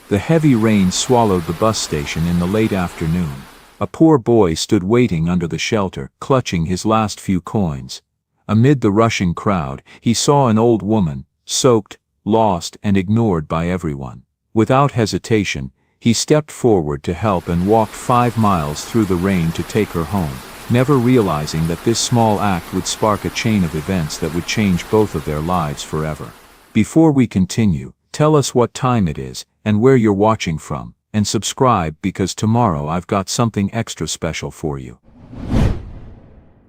The heavy rain swallowed the bus station in the late afternoon. A poor boy stood waiting under the shelter, clutching his last few coins. Amid the rushing crowd, he saw an old woman, soaked, lost, and ignored by everyone. Without hesitation, he stepped forward to help and walked 5 miles through the rain to take her home, never realizing that this small act would spark a chain of events that would change both of their lives forever. Before we continue, tell us what time it is, and where you're watching from, and subscribe because tomorrow I've got something extra special for you.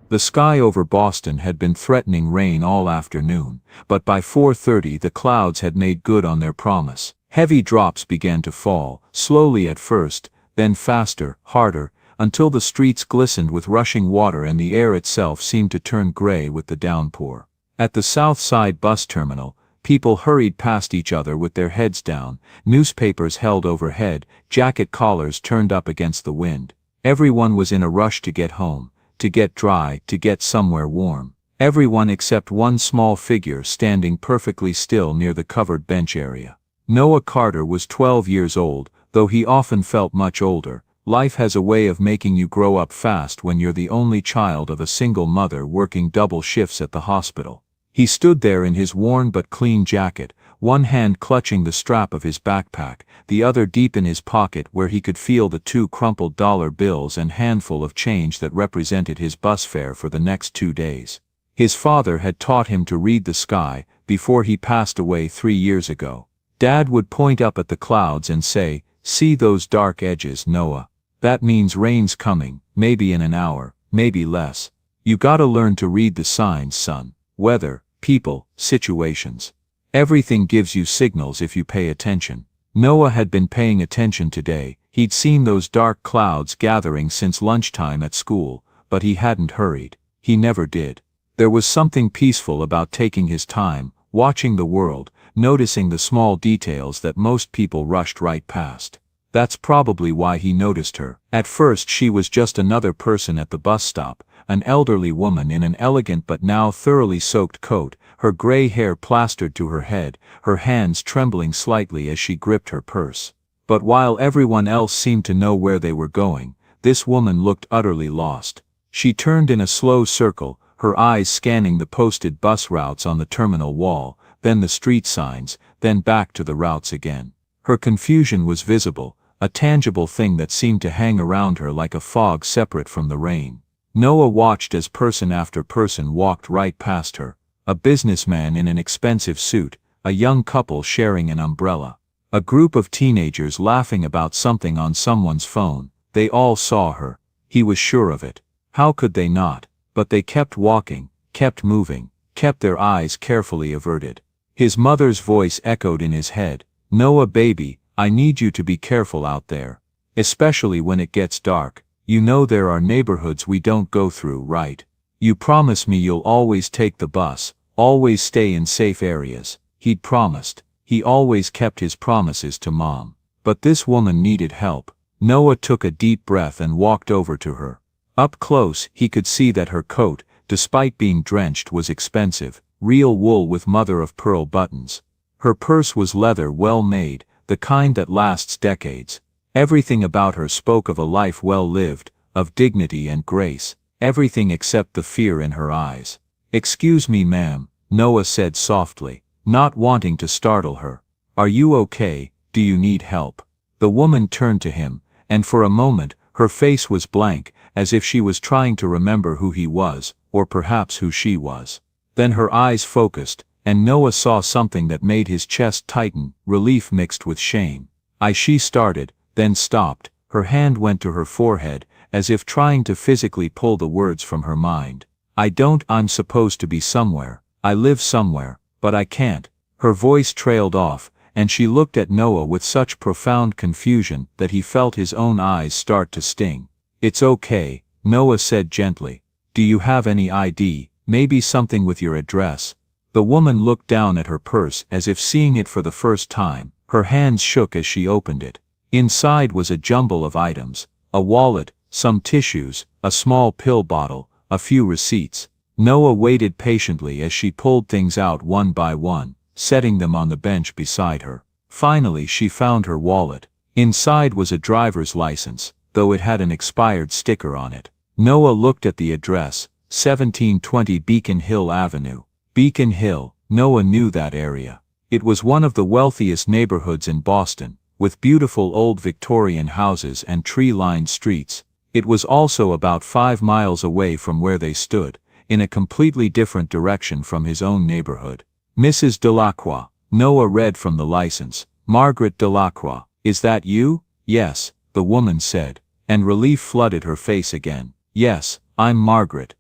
The sky over Boston had been threatening rain all afternoon, but by 4:30 the clouds had made good on their promise. Heavy drops began to fall, slowly at first, then faster, harder, until the streets glistened with rushing water and the air itself seemed to turn gray with the downpour. At the South Side bus terminal, people hurried past each other with their heads down, newspapers held overhead, jacket collars turned up against the wind. Everyone was in a rush to get home, to get dry, to get somewhere warm. Everyone except one small figure standing perfectly still near the covered bench area. Noah Carter was 12 years old, though he often felt much older. Life has a way of making you grow up fast when you're the only child of a single mother working double shifts at the hospital. He stood there in his worn but clean jacket, one hand clutching the strap of his backpack, the other deep in his pocket where he could feel the 2 crumpled dollar bills and handful of change that represented his bus fare for the next 2 days. His father had taught him to read the sky before he passed away 3 years ago. Dad would point up at the clouds and say, "See those dark edges, Noah? That means rain's coming, maybe in an hour, maybe less. You gotta learn to read the signs, son. Weather, people, situations. Everything gives you signals if you pay attention." Noah had been paying attention today. He'd seen those dark clouds gathering since lunchtime at school, but he hadn't hurried. He never did. There was something peaceful about taking his time, watching the world, noticing the small details that most people rushed right past. That's probably why he noticed her. At first she was just another person at the bus stop, an elderly woman in an elegant but now thoroughly soaked coat, her gray hair plastered to her head, her hands trembling slightly as she gripped her purse. But while everyone else seemed to know where they were going, this woman looked utterly lost. She turned in a slow circle, her eyes scanning the posted bus routes on the terminal wall, then the street signs, then back to the routes again. Her confusion was visible, a tangible thing that seemed to hang around her like a fog separate from the rain. Noah watched as person after person walked right past her. A businessman in an expensive suit, a young couple sharing an umbrella, a group of teenagers laughing about something on someone's phone. They all saw her. He was sure of it. How could they not? But they kept walking, kept moving, kept their eyes carefully averted. His mother's voice echoed in his head. "Noah baby, I need you to be careful out there. Especially when it gets dark. You know there are neighborhoods we don't go through, right? You promise me you'll always take the bus, always stay in safe areas." He'd promised. He always kept his promises to Mom. But this woman needed help. Noah took a deep breath and walked over to her. Up close, he could see that her coat, despite being drenched, was expensive, real wool with mother-of-pearl buttons. Her purse was leather well made, the kind that lasts decades. Everything about her spoke of a life well lived, of dignity and grace, everything except the fear in her eyes. "Excuse me, ma'am," Noah said softly, not wanting to startle her. "Are you okay? Do you need help?" The woman turned to him, and for a moment, her face was blank, as if she was trying to remember who he was, or perhaps who she was. Then her eyes focused, and Noah saw something that made his chest tighten, relief mixed with shame. She started, then stopped. Her hand went to her forehead, as if trying to physically pull the words from her mind. I'm supposed to be somewhere. I live somewhere, but I can't." Her voice trailed off, and she looked at Noah with such profound confusion that he felt his own eyes start to sting. "It's okay," Noah said gently. "Do you have any ID, maybe something with your address?" The woman looked down at her purse as if seeing it for the first time. Her hands shook as she opened it. Inside was a jumble of items, a wallet, some tissues, a small pill bottle, a few receipts. Noah waited patiently as she pulled things out one by one, setting them on the bench beside her. Finally she found her wallet. Inside was a driver's license, though it had an expired sticker on it. Noah looked at the address, 1720 Beacon Hill Avenue. Beacon Hill, Noah knew that area. It was one of the wealthiest neighborhoods in Boston, with beautiful old Victorian houses and tree-lined streets. It was also about 5 miles away from where they stood, in a completely different direction from his own neighborhood. Mrs. Delacroix, Noah read from the license. Margaret Delacroix, is that you? Yes, the woman said, and relief flooded her face again. Yes, I'm Margaret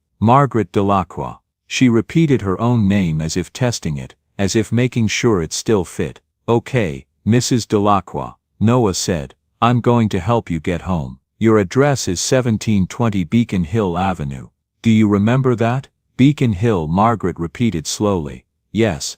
Delacroix. She repeated her own name as if testing it, as if making sure it still fit. Okay, Mrs. Delacroix, Noah said, I'm going to help you get home. Your address is 1720 Beacon Hill Avenue. Do you remember that? Beacon Hill, Margaret repeated slowly. Yes,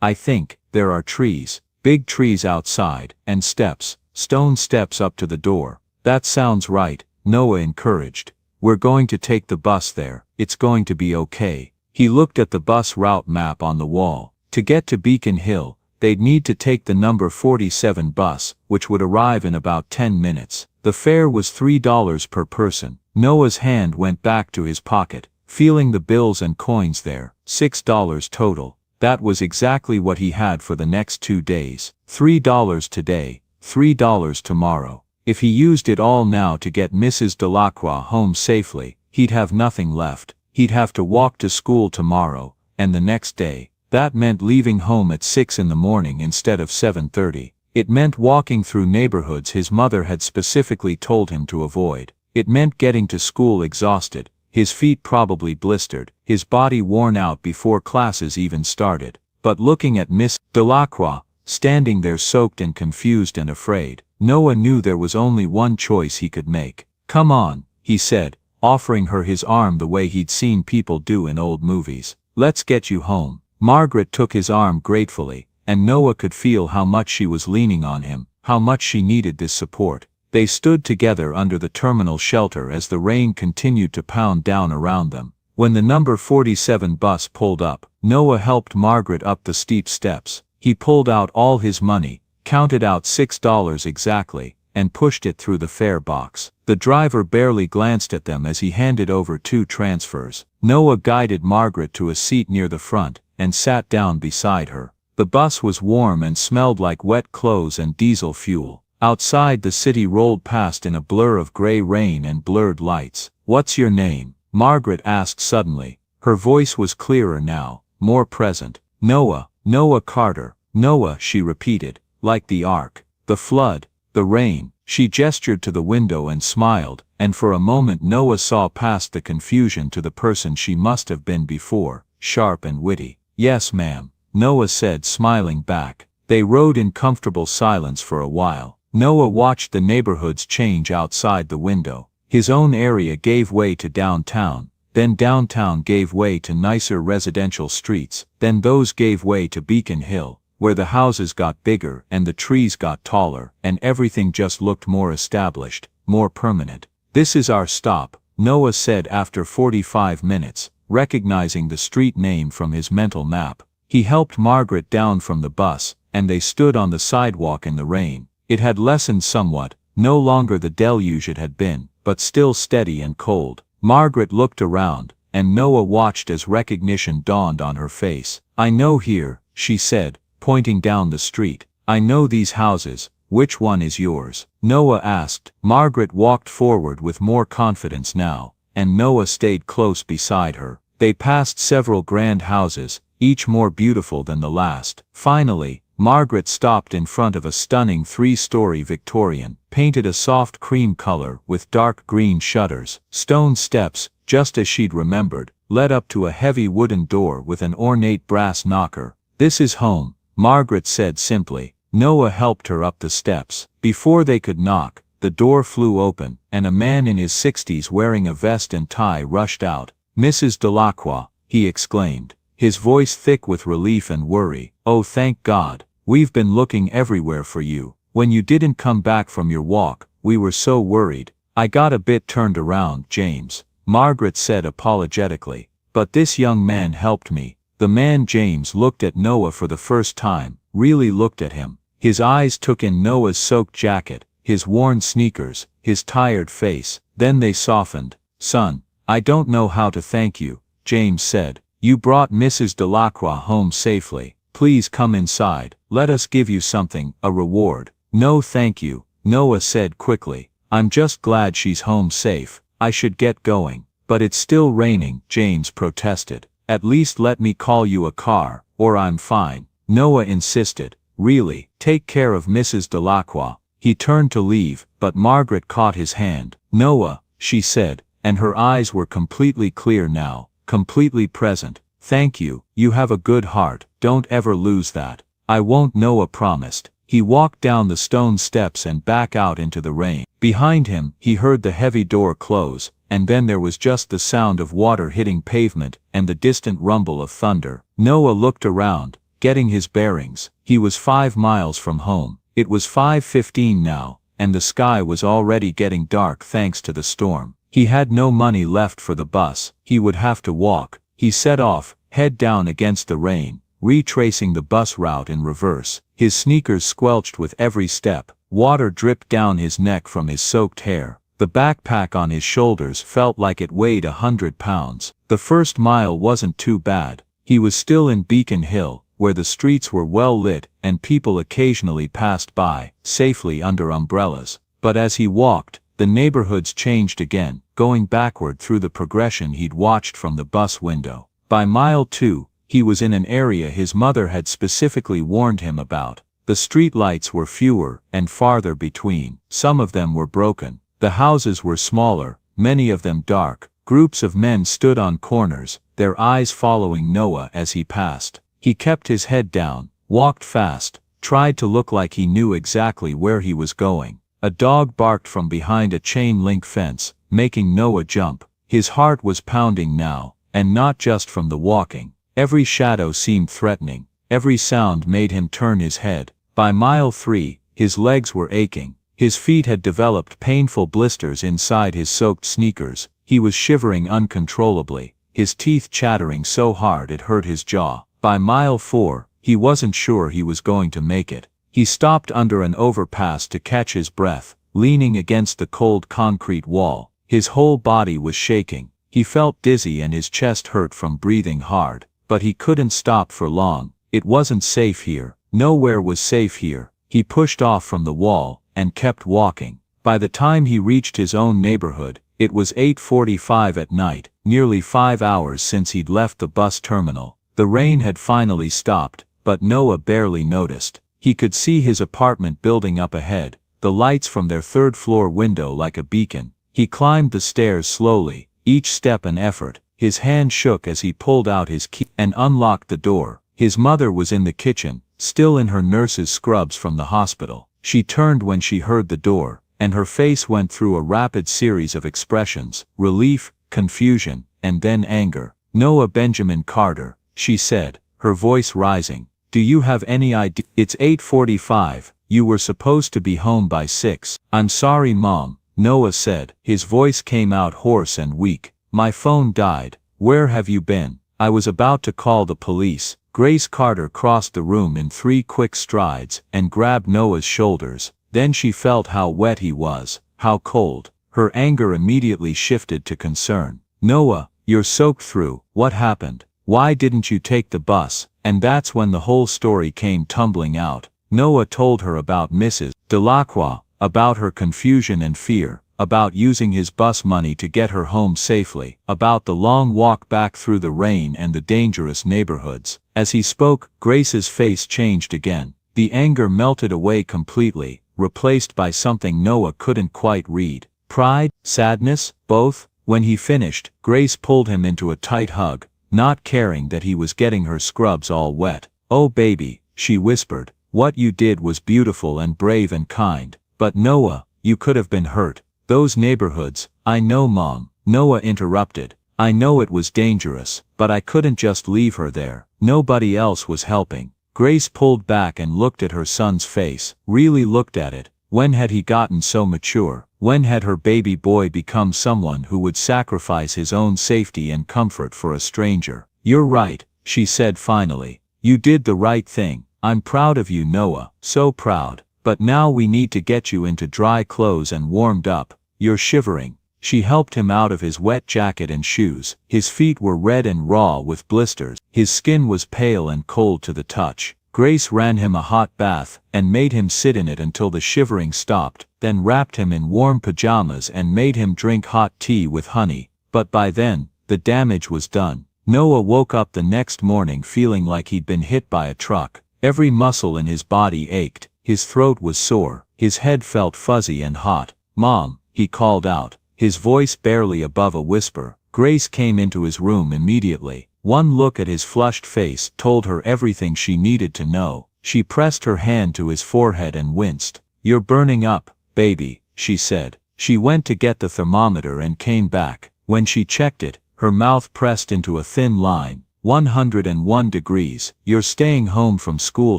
I think, there are trees, big trees outside, and steps, stone steps up to the door. That sounds right, Noah encouraged. We're going to take the bus there, it's going to be okay. He looked at the bus route map on the wall. To get to Beacon Hill, they'd need to take the number 47 bus, which would arrive in about 10 minutes. The fare was $3 per person. Noah's hand went back to his pocket, feeling the bills and coins there. $6 total. That was exactly what he had for the next 2 days. $3 today, $3 tomorrow. If he used it all now to get Mrs. Delacroix home safely, he'd have nothing left. He'd have to walk to school tomorrow, and the next day. That meant leaving home at 6 in the morning instead of 7:30. It meant walking through neighborhoods his mother had specifically told him to avoid. It meant getting to school exhausted, his feet probably blistered, his body worn out before classes even started. But looking at Miss Delacroix, standing there soaked and confused and afraid, Noah knew there was only one choice he could make. Come on, he said, offering her his arm the way he'd seen people do in old movies. Let's get you home. Margaret took his arm gratefully, and Noah could feel how much she was leaning on him, how much she needed this support. They stood together under the terminal shelter as the rain continued to pound down around them. When the number 47 bus pulled up, Noah helped Margaret up the steep steps. He pulled out all his money, counted out $6 exactly, and pushed it through the fare box. The driver barely glanced at them as he handed over 2 transfers. Noah guided Margaret to a seat near the front, and sat down beside her. The bus was warm and smelled like wet clothes and diesel fuel. Outside the city rolled past in a blur of gray rain and blurred lights. What's your name? Margaret asked suddenly. Her voice was clearer now, more present. Noah Carter. Noah, she repeated, like the ark, the flood, the rain. She gestured to the window and smiled, and for a moment Noah saw past the confusion to the person she must have been before, sharp and witty. Yes, ma'am, Noah said, smiling back. They rode in comfortable silence for a while. Noah watched the neighborhoods change outside the window. His own area gave way to downtown, then downtown gave way to nicer residential streets, then those gave way to Beacon Hill, where the houses got bigger and the trees got taller, and everything just looked more established, more permanent. This is our stop, Noah said after 45 minutes, recognizing the street name from his mental map. He helped Margaret down from the bus, and they stood on the sidewalk in the rain. It had lessened somewhat, no longer the deluge it had been, but still steady and cold. Margaret looked around, and Noah watched as recognition dawned on her face. I know here, she said, pointing down the street. I know these houses. Which one is yours? Noah asked. Margaret walked forward with more confidence now, and Noah stayed close beside her. They passed several grand houses, each more beautiful than the last. Finally, Margaret stopped in front of a stunning 3-story Victorian, painted a soft cream color with dark green shutters. Stone steps, just as she'd remembered, led up to a heavy wooden door with an ornate brass knocker. This is home, Margaret said simply. Noah helped her up the steps. Before they could knock, the door flew open, and a man in his 60s wearing a vest and tie rushed out. Mrs. Delacroix, he exclaimed, his voice thick with relief and worry. Oh, thank God. We've been looking everywhere for you. When you didn't come back from your walk, we were so worried. I got a bit turned around, James, Margaret said apologetically. But this young man helped me. The man James looked at Noah for the first time, really looked at him. His eyes took in Noah's soaked jacket, his worn sneakers, his tired face. Then they softened. "Son, I don't know how to thank you," James said. "You brought Mrs. Delacroix home safely. Please come inside. Let us give you something, a reward." "No thank you," Noah said quickly. "I'm just glad she's home safe. I should get going." "But it's still raining," James protested. "At least let me call you a car, or I'm fine." Noah insisted. "Really, take care of Mrs. Delacroix." He turned to leave, but Margaret caught his hand. "Noah," she said, and her eyes were completely clear now, completely present. "Thank you, you have a good heart, don't ever lose that." "I won't," Noah promised. He walked down the stone steps and back out into the rain. Behind him, he heard the heavy door close, and then there was just the sound of water hitting pavement and the distant rumble of thunder. Noah looked around, getting his bearings. He was 5 miles from home. It was 5:15 now, and the sky was already getting dark thanks to the storm. He had no money left for the bus. He would have to walk. He set off, head down against the rain, retracing the bus route in reverse. His sneakers squelched with every step. Water dripped down his neck from his soaked hair. The backpack on his shoulders felt like it weighed 100 pounds. The first mile wasn't too bad. He was still in Beacon Hill, where the streets were well lit and people occasionally passed by, safely under umbrellas. But as he walked, the neighborhoods changed again, going backward through the progression he'd watched from the bus window. By mile 2, he was in an area his mother had specifically warned him about. The street lights were fewer and farther between. Some of them were broken. The houses were smaller, many of them dark. Groups of men stood on corners, their eyes following Noah as he passed. He kept his head down, walked fast, tried to look like he knew exactly where he was going. A dog barked from behind a chain-link fence, making Noah jump. His heart was pounding now, and not just from the walking. Every shadow seemed threatening. Every sound made him turn his head. By mile 3, his legs were aching. His feet had developed painful blisters inside his soaked sneakers. He was shivering uncontrollably, his teeth chattering so hard it hurt his jaw. By mile 4, he wasn't sure he was going to make it. He stopped under an overpass to catch his breath, leaning against the cold concrete wall. His whole body was shaking. He felt dizzy and his chest hurt from breathing hard. But he couldn't stop for long. It wasn't safe here. Nowhere was safe here. He pushed off from the wall and kept walking. By the time he reached his own neighborhood, it was 8:45 at night, nearly 5 hours since he'd left the bus terminal. The rain had finally stopped, but Noah barely noticed. He could see his apartment building up ahead, the lights from their third-floor window like a beacon. He climbed the stairs slowly, each step an effort. His hand shook as he pulled out his key and unlocked the door. His mother was in the kitchen, still in her nurse's scrubs from the hospital. She turned when she heard the door, and her face went through a rapid series of expressions: relief, confusion, and then anger. "Noah Benjamin Carter," she said, her voice rising. "Do you have any idea? It's 8:45, you were supposed to be home by 6. "I'm sorry, Mom," Noah said. His voice came out hoarse and weak. "My phone died. Where have you been?" "I was about to call the police." Grace Carter crossed the room in 3 quick strides and grabbed Noah's shoulders. Then she felt how wet he was, how cold. Her anger immediately shifted to concern. "Noah, you're soaked through. What happened? Why didn't you take the bus?" And that's when the whole story came tumbling out. Noah told her about Mrs. Delacroix, about her confusion and fear, about using his bus money to get her home safely, about the long walk back through the rain and the dangerous neighborhoods. As he spoke, Grace's face changed again. The anger melted away completely, replaced by something Noah couldn't quite read. Pride, sadness, both? When he finished, Grace pulled him into a tight hug, not caring that he was getting her scrubs all wet. "Oh baby," she whispered, "what you did was beautiful and brave and kind. But Noah, you could have been hurt. Those neighborhoods." "I know, Mom," Noah interrupted. "I know it was dangerous, but I couldn't just leave her there. Nobody else was helping." Grace pulled back and looked at her son's face, really looked at it. When had he gotten so mature? When had her baby boy become someone who would sacrifice his own safety and comfort for a stranger? "You're right," she said finally. "You did the right thing. I'm proud of you, Noah, so proud. But now we need to get you into dry clothes and warmed up. You're shivering. She helped him out of his wet jacket and shoes. His feet were red and raw with blisters. His skin was pale and cold to the touch. Grace ran him a hot bath and made him sit in it until the shivering stopped, then wrapped him in warm pajamas and made him drink hot tea with honey. But by then, the damage was done. Noah woke up the next morning feeling like he'd been hit by a truck. Every muscle in his body ached. His throat was sore. His head felt fuzzy and hot. "Mom," he called out, his voice barely above a whisper. Grace came into his room immediately. One look at his flushed face told her everything she needed to know. She pressed her hand to his forehead and winced. "You're burning up, baby," she said. She went to get the thermometer and came back. When she checked it, her mouth pressed into a thin line. 101 degrees. "You're staying home from school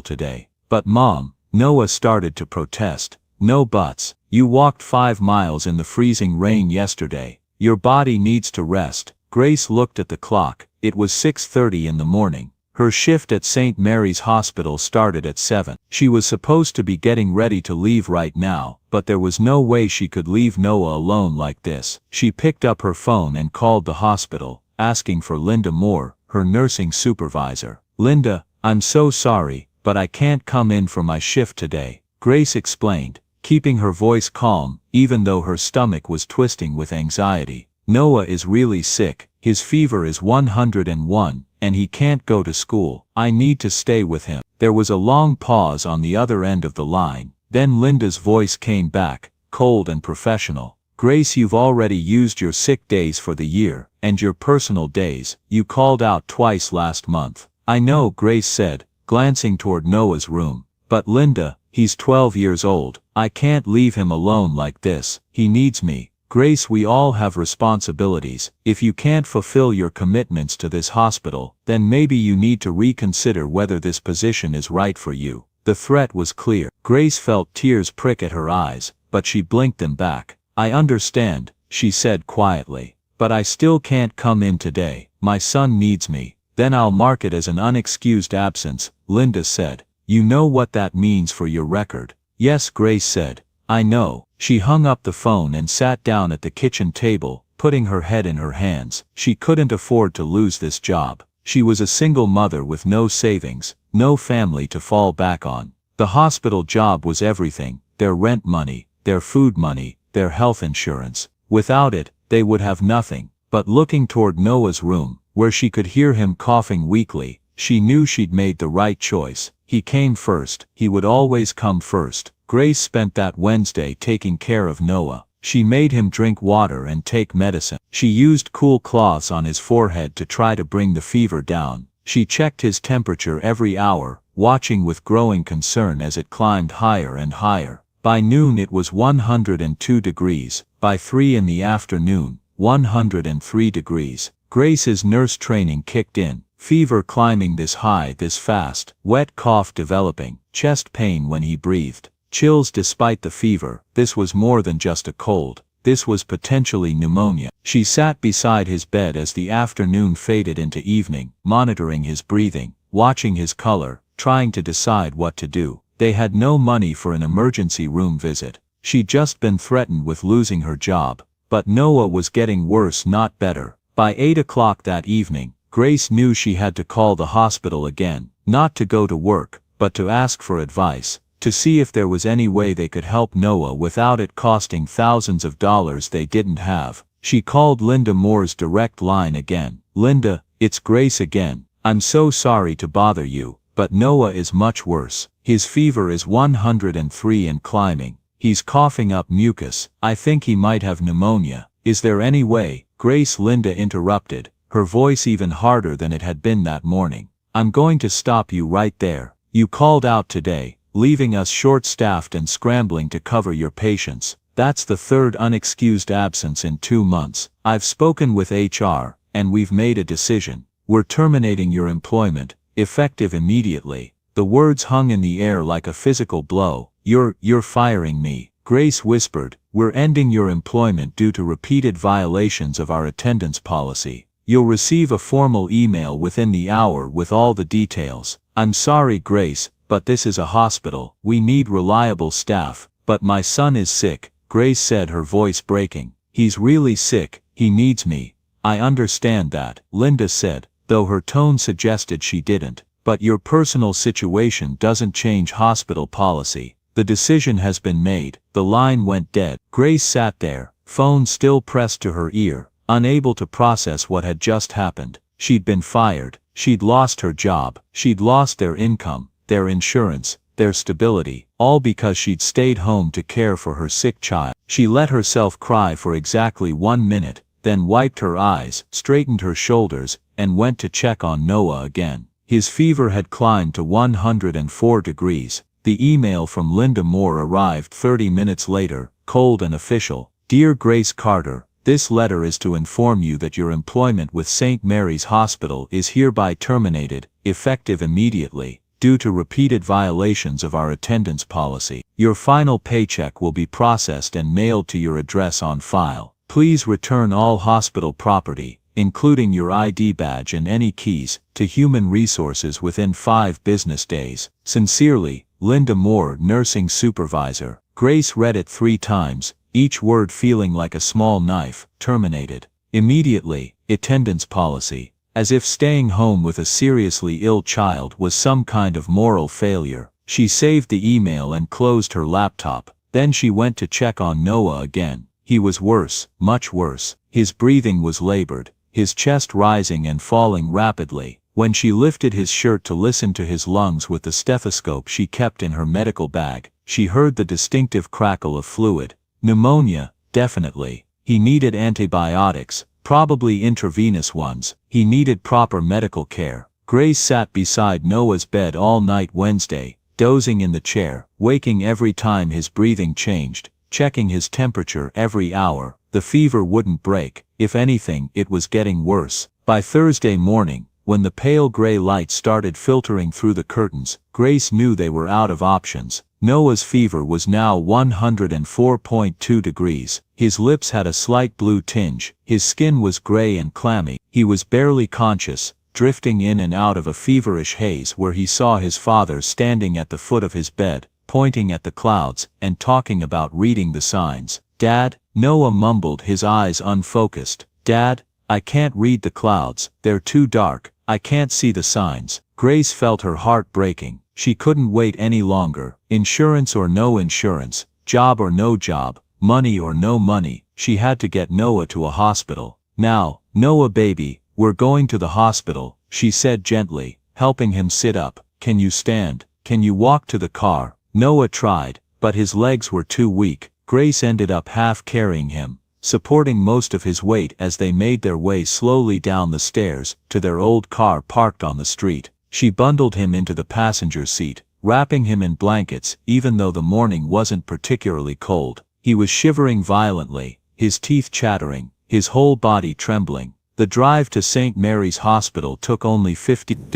today." "But Mom," Noah started to protest. "No buts. You walked 5 miles in the freezing rain yesterday. Your body needs to rest." Grace looked at the clock. It was 6:30 in the morning. Her shift at St. Mary's Hospital started at 7. She was supposed to be getting ready to leave right now, but there was no way she could leave Noah alone like this. She picked up her phone and called the hospital, asking for Linda Moore, her nursing supervisor. "Linda, I'm so sorry, but I can't come in for my shift today," Grace explained, keeping her voice calm, even though her stomach was twisting with anxiety. "Noah is really sick. His fever is 101, and he can't go to school. I need to stay with him." There was a long pause on the other end of the line. Then Linda's voice came back, cold and professional. "Grace, you've already used your sick days for the year, and your personal days. You called out twice last month." "I know," Grace said, glancing toward Noah's room. "But Linda, he's 12 years old. I can't leave him alone like this. He needs me." "Grace, we all have responsibilities. If you can't fulfill your commitments to this hospital, then maybe you need to reconsider whether this position is right for you." The threat was clear. Grace felt tears prick at her eyes, but she blinked them back. "I understand," she said quietly. "But I still can't come in today. My son needs me." "Then I'll mark it as an unexcused absence," Linda said. "You know what that means for your record." "Yes," Grace said. "I know." She hung up the phone and sat down at the kitchen table, putting her head in her hands. She couldn't afford to lose this job. She was a single mother with no savings, no family to fall back on. The hospital job was everything: their rent money, their food money, their health insurance. Without it, they would have nothing. But looking toward Noah's room, where she could hear him coughing weakly, she knew she'd made the right choice. He came first. He would always come first. Grace spent that Wednesday taking care of Noah. She made him drink water and take medicine. She used cool cloths on his forehead to try to bring the fever down. She checked his temperature every hour, watching with growing concern as it climbed higher and higher. By noon it was 102 degrees. By 3 in the afternoon, 103 degrees. Grace's nurse training kicked in. Fever climbing this high this fast. Wet cough developing. Chest pain when he breathed. Chills despite the fever. This was more than just a cold. This was potentially pneumonia. She sat beside his bed as the afternoon faded into evening, monitoring his breathing, watching his color, trying to decide what to do. They had no money for an emergency room visit. She'd just been threatened with losing her job. But Noah was getting worse, not better. By 8 o'clock that evening, Grace knew she had to call the hospital again, not to go to work, but to ask for advice, to see if there was any way they could help Noah without it costing thousands of dollars they didn't have. She called Linda Moore's direct line again. "Linda, it's Grace again. I'm so sorry to bother you, but Noah is much worse. His fever is 103 and climbing. He's coughing up mucus. I think he might have pneumonia. Is there any way?" "Grace," Linda interrupted, her voice even harder than it had been that morning. "I'm going to stop you right there. You called out today, leaving us short-staffed and scrambling to cover your patients. That's the third unexcused absence in 2 months. I've spoken with HR, and we've made a decision. We're terminating your employment, effective immediately." The words hung in the air like a physical blow. You're firing me," Grace whispered. "We're ending your employment due to repeated violations of our attendance policy. You'll receive a formal email within the hour with all the details." "I'm sorry, Grace, but this is a hospital. We need reliable staff. But my son is sick, Grace said, her voice breaking. He's really sick, he needs me. I understand that, Linda said, though her tone suggested she didn't. But your personal situation doesn't change hospital policy. The decision has been made. The line went dead. Grace sat there, phone still pressed to her ear, unable to process what had just happened. She'd been fired. She'd lost her job. She'd lost their income, their insurance, their stability, all because she'd stayed home to care for her sick child. She let herself cry for exactly 1 minute, then wiped her eyes, straightened her shoulders, and went to check on Noah again. His fever had climbed to 104 degrees. The email from Linda Moore arrived 30 minutes later, cold and official. Dear Grace Carter, this letter is to inform you that your employment with St. Mary's Hospital is hereby terminated, effective immediately, due to repeated violations of our attendance policy. Your final paycheck will be processed and mailed to your address on file. Please return all hospital property, including your ID badge and any keys, to Human Resources within 5 business days. Sincerely, Linda Moore, nursing supervisor. Grace read it 3 times, each word feeling like a small knife. Terminated. Immediately. Attendance policy. As if staying home with a seriously ill child was some kind of moral failure. She saved the email and closed her laptop. Then she went to check on Noah again. He was worse, much worse. His breathing was labored, his chest rising and falling rapidly. When she lifted his shirt to listen to his lungs with the stethoscope she kept in her medical bag, she heard the distinctive crackle of fluid. Pneumonia, definitely. He needed antibiotics, probably intravenous ones. He needed proper medical care. Grace sat beside Noah's bed all night Wednesday, dozing in the chair, waking every time his breathing changed, checking his temperature every hour. The fever wouldn't break. If anything, it was getting worse. By Thursday morning, when the pale gray light started filtering through the curtains, Grace knew they were out of options. Noah's fever was now 104.2 degrees. His lips had a slight blue tinge. His skin was gray and clammy. He was barely conscious, drifting in and out of a feverish haze where he saw his father standing at the foot of his bed, pointing at the clouds, and talking about reading the signs. Dad, Noah mumbled, his eyes unfocused. Dad, I can't read the clouds. They're too dark. I can't see the signs. Grace felt her heart breaking. She couldn't wait any longer. Insurance or no insurance, job or no job, money or no money, she had to get Noah to a hospital. Now, Noah baby, we're going to the hospital, she said gently, helping him sit up. Can you stand? Can you walk to the car? Noah tried, but his legs were too weak. Grace ended up half carrying him, supporting most of his weight as they made their way slowly down the stairs to their old car parked on the street. She bundled him into the passenger seat, wrapping him in blankets. Even though the morning wasn't particularly cold, he was shivering violently, his teeth chattering, his whole body trembling. The drive to St. Mary's Hospital took only 15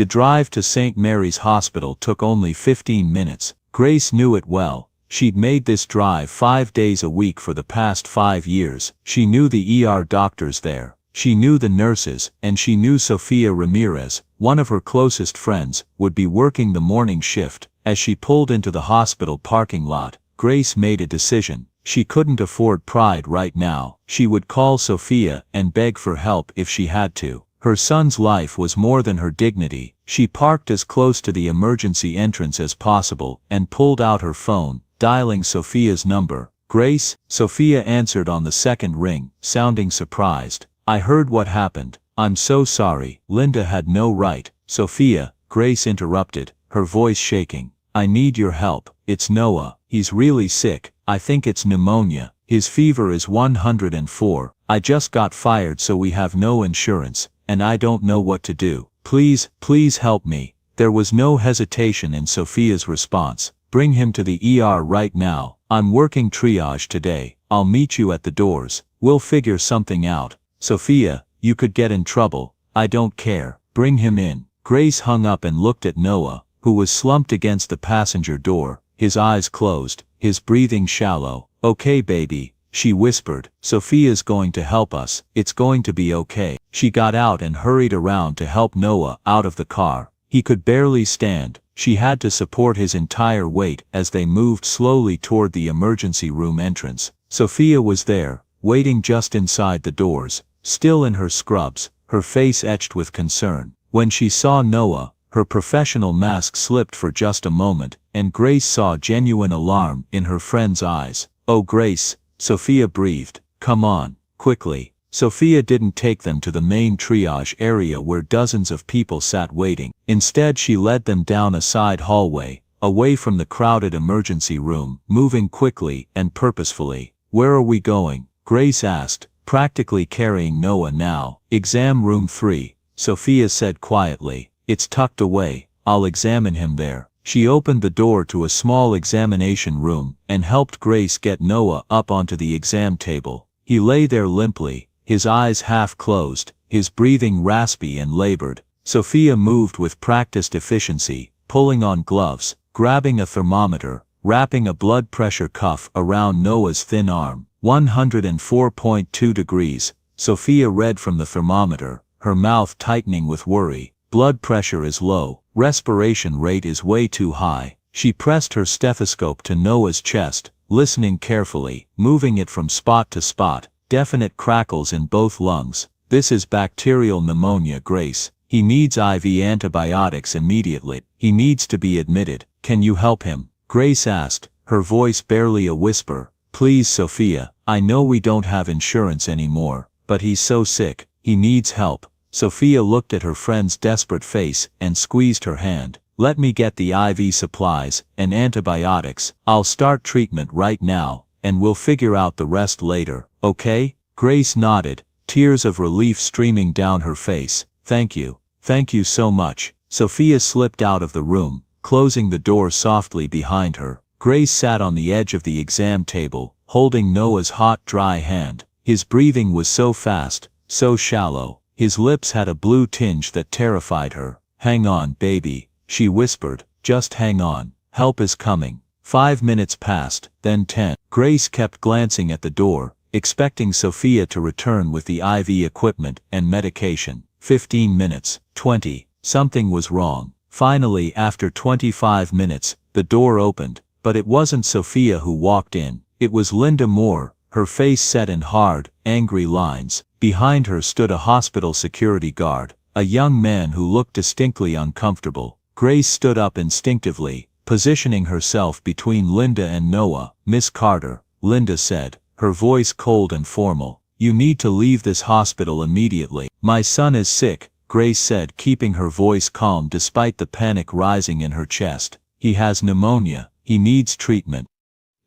minutes. Grace knew it well. She'd made this drive 5 days a week for the past 5 years. She knew the ER doctors there. She knew the nurses, and she knew Sophia Ramirez, one of her closest friends, would be working the morning shift. As she pulled into the hospital parking lot, Grace made a decision. She couldn't afford pride right now. She would call Sophia and beg for help if she had to. Her son's life was more than her dignity. She parked as close to the emergency entrance as possible and pulled out her phone, dialing Sophia's number. Grace? Sophia answered on the second ring, sounding surprised. I heard what happened. I'm so sorry. Linda had no right. Sophia, Grace interrupted, her voice shaking. I need your help. It's Noah. He's really sick. I think it's pneumonia. His fever is 104. I just got fired, so we have no insurance, and I don't know what to do. Please, please help me. There was no hesitation in Sophia's response. Bring him to the ER right now. I'm working triage today. I'll meet you at the doors. We'll figure something out. Sophia, you could get in trouble. I don't care. Bring him in. Grace hung up and looked at Noah, who was slumped against the passenger door, his eyes closed, his breathing shallow. Okay baby, she whispered. Sophia's going to help us. It's going to be okay. She got out and hurried around to help Noah out of the car. He could barely stand, She had to support his entire weight as they moved slowly toward the emergency room entrance. Sophia was there, waiting just inside the doors, still in her scrubs, her face etched with concern. When she saw Noah, her professional mask slipped for just a moment, and Grace saw genuine alarm in her friend's eyes. "Oh, Grace," Sophia breathed. "Come on, quickly." Sophia didn't take them to the main triage area where dozens of people sat waiting. Instead, she led them down a side hallway, away from the crowded emergency room, moving quickly and purposefully. "Where are we going?" Grace asked, practically carrying Noah now. "Exam room 3, Sophia said quietly. "It's tucked away. I'll examine him there." She opened the door to a small examination room and helped Grace get Noah up onto the exam table. He lay there limply, his eyes half closed, his breathing raspy and labored. Sophia moved with practiced efficiency, pulling on gloves, grabbing a thermometer, wrapping a blood pressure cuff around Noah's thin arm. 104.2 degrees, Sophia read from the thermometer, her mouth tightening with worry. "Blood pressure is low, respiration rate is way too high." She pressed her stethoscope to Noah's chest, listening carefully, moving it from spot to spot. Definite crackles in both lungs. "This is bacterial pneumonia, Grace. He needs IV antibiotics immediately. He needs to be admitted." "Can you help him?" Grace asked, her voice barely a whisper. "Please, Sophia, I know we don't have insurance anymore, but he's so sick, he needs help." Sophia looked at her friend's desperate face and squeezed her hand. "Let me get the IV supplies and antibiotics. I'll start treatment right now, and we'll figure out the rest later, okay?" Grace nodded, tears of relief streaming down her face. "Thank you. Thank you so much." Sophia slipped out of the room, closing the door softly behind her. Grace sat on the edge of the exam table, holding Noah's hot, dry hand. His breathing was so fast, so shallow. His lips had a blue tinge that terrified her. "Hang on, baby," she whispered. "Just hang on. Help is coming." 5 minutes passed, then 10. Grace kept glancing at the door, expecting Sophia to return with the IV equipment and medication. 15 minutes, 20. Something was wrong. Finally, after 25 minutes, the door opened, but it wasn't Sophia who walked in. It was Linda Moore, her face set in hard, angry lines. Behind her stood a hospital security guard, a young man who looked distinctly uncomfortable. Grace stood up instinctively, positioning herself between Linda and Noah. "Miss Carter," Linda said, her voice cold and formal. "You need to leave this hospital immediately." "My son is sick," Grace said, keeping her voice calm despite the panic rising in her chest. "He has pneumonia. He needs treatment."